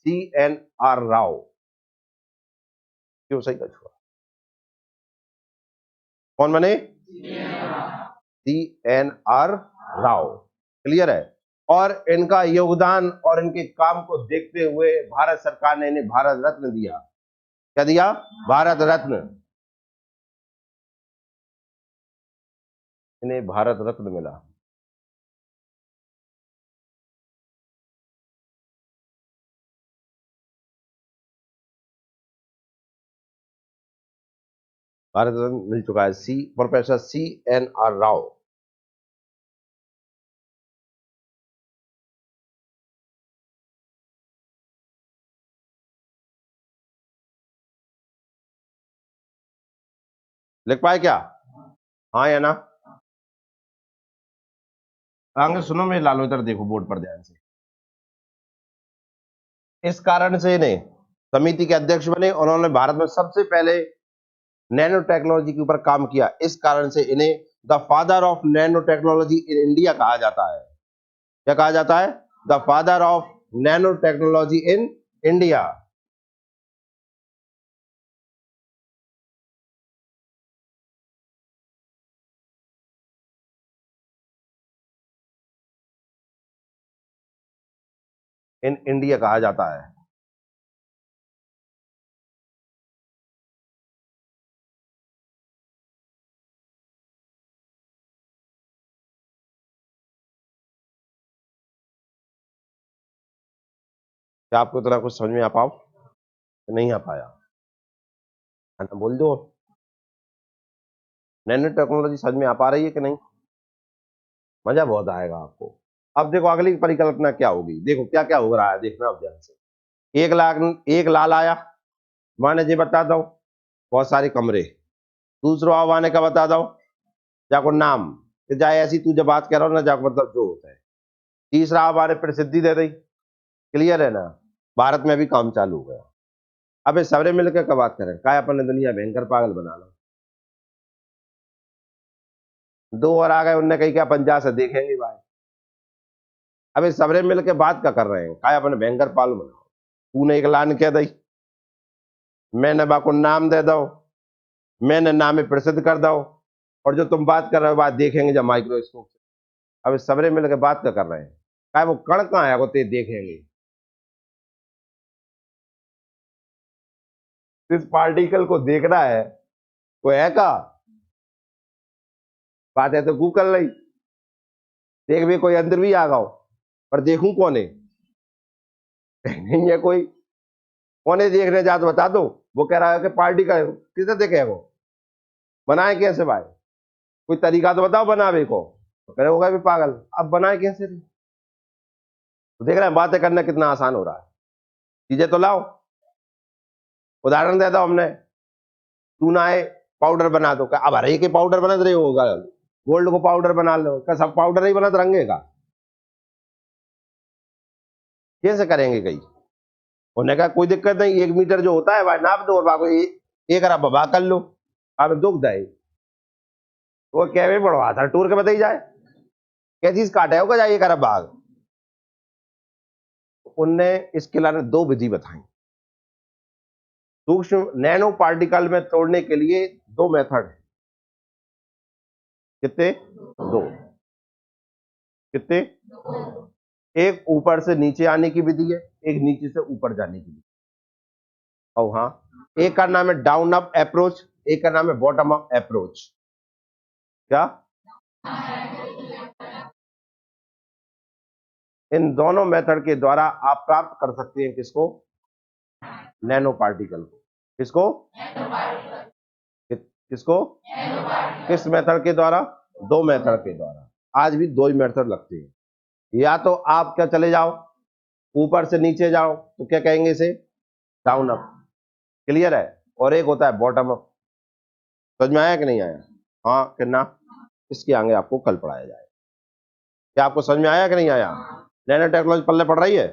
CNR Rao. क्यों सही कर छुआ? कौन बने? CNR राव। क्लियर है? और इनका योगदान और इनके काम को देखते हुए भारत सरकार ने इन्हें भारत रत्न दिया। क्या दिया? भारत रत्न। इन्हें भारत रत्न मिला। भारत रत्न मिल चुका है प्रोफेसर CNR राव। लिख पाए क्या? हाँ या ना? आगे सुनो, मैं लालो इधर देखो बोर्ड पर ध्यान से। इस कारण से इन्हें समिति के अध्यक्ष बने, उन्होंने भारत में सबसे पहले नैनो टेक्नोलॉजी के ऊपर काम किया। इस कारण से इन्हें the father of nano technology in India कहा जाता है। क्या कहा जाता है? The father of nano technology in India. In India कहा जाता है। क्या आपको इतना कुछ समझ में आ पाओ? नहीं आ पाया? हाँ, तो बोल दो। नैनो टेक्नोलॉजी समझ में आ पा रही है कि नहीं? मजा बहुत आएगा आपको। अब देखो अगली परिकल्पना क्या होगी, देखो क्या क्या हो रहा है, देखना अब ध्यान से। एक लाल आया, माने जी बता दो बहुत सारे कमरे। दूसरो आओ आने का बता दो जाको नाम, कि जाए ऐसी तू जब बात कर रहा हो ना जाको मतलब जो होता है। तीसरा आप हमारे प्रसिद्धि दे दी, क्लियर है ना? भारत में भी काम चालू हो गया। अब इस सबरे मिलकर क्या बात करें, काय अपन ने दुनिया भयंकर पागल बना लो। दो और आ गए, उनने कही क्या 50 से देखेंगे भाई। अब इस सबरे मिलकर बात क्या कर रहे हैं, काय अपन भयंकर पागल बनाओ। तूने एक लाइन कह दी, मैंने बाको नाम दे दो, मैंने नाम में प्रसिद्ध कर दो, और जो तुम बात कर रहे हो बात देखेंगे जब माइक्रोस्कोप से। अब इस सबरे मिलकर बात क्या कर रहे हैं, काय वो कण कहाँ है वो ते देखेंगे। इस पार्टिकल को देखना है, कोई है का बात है तो गूगल नहीं, देख भी कोई अंदर भी आ गाओ, पर देखूं कौन है? नहीं है कोई। कौन है देखने जा तो बता दो। वो कह रहा है कि पार्टी का किसे देखे वो, बनाए कैसे भाई, कोई तरीका तो बताओ बनावे को। तो कह रहे होगा भी पागल, अब बनाए कैसे? तो देख रहे हैं बातें करना कितना आसान हो रहा है, चीजें तो लाओ। उदाहरण दे दो हमने, तू ना है पाउडर बना दो, अब हरे के पाउडर बना रहे होगा, गोल्ड को पाउडर बना लो, क्या सब पाउडर ही बना रंगे का? कैसे करेंगे कहीं? उन्होंने कहा कोई दिक्कत नहीं, 1 मीटर जो होता है भाई नाप दो और बाको एक अरब बबा कर लो। अब दुख है वो क्या भी बढ़वा था टूर के बताई जाए, क्या चीज काटे होगा जाए 1 अरब भाग। उनने इसके लिए 2 विधि बताई। सूक्ष्म नैनो पार्टिकल में तोड़ने के लिए 2 मेथड है। कितने? 2। कितने? एक ऊपर से नीचे आने की विधि है, एक नीचे से ऊपर जाने की विधि। और हाँ, एक का नाम है डाउन अप अप्रोच, एक का नाम है बॉटम अप अप्रोच। क्या? इन दोनों मेथड के द्वारा आप प्राप्त कर सकते हैं किसको? नैनो पार्टिकल को। किसको? किसको? किस मेथड के द्वारा? 2 मेथड के द्वारा। आज भी 2 ही मेथड लगते हैं। या तो आप क्या चले जाओ ऊपर से नीचे जाओ तो क्या कहेंगे इसे? Down up. क्लियर है? और एक होता है बॉटम अप। समझ में आया कि नहीं आया? हाँ कि ना? इसके आगे आपको कल पढ़ाया जाए। क्या आपको समझ में आया कि नहीं आया? नैनो टेक्नोलॉजी पल्ले पड़ रही है?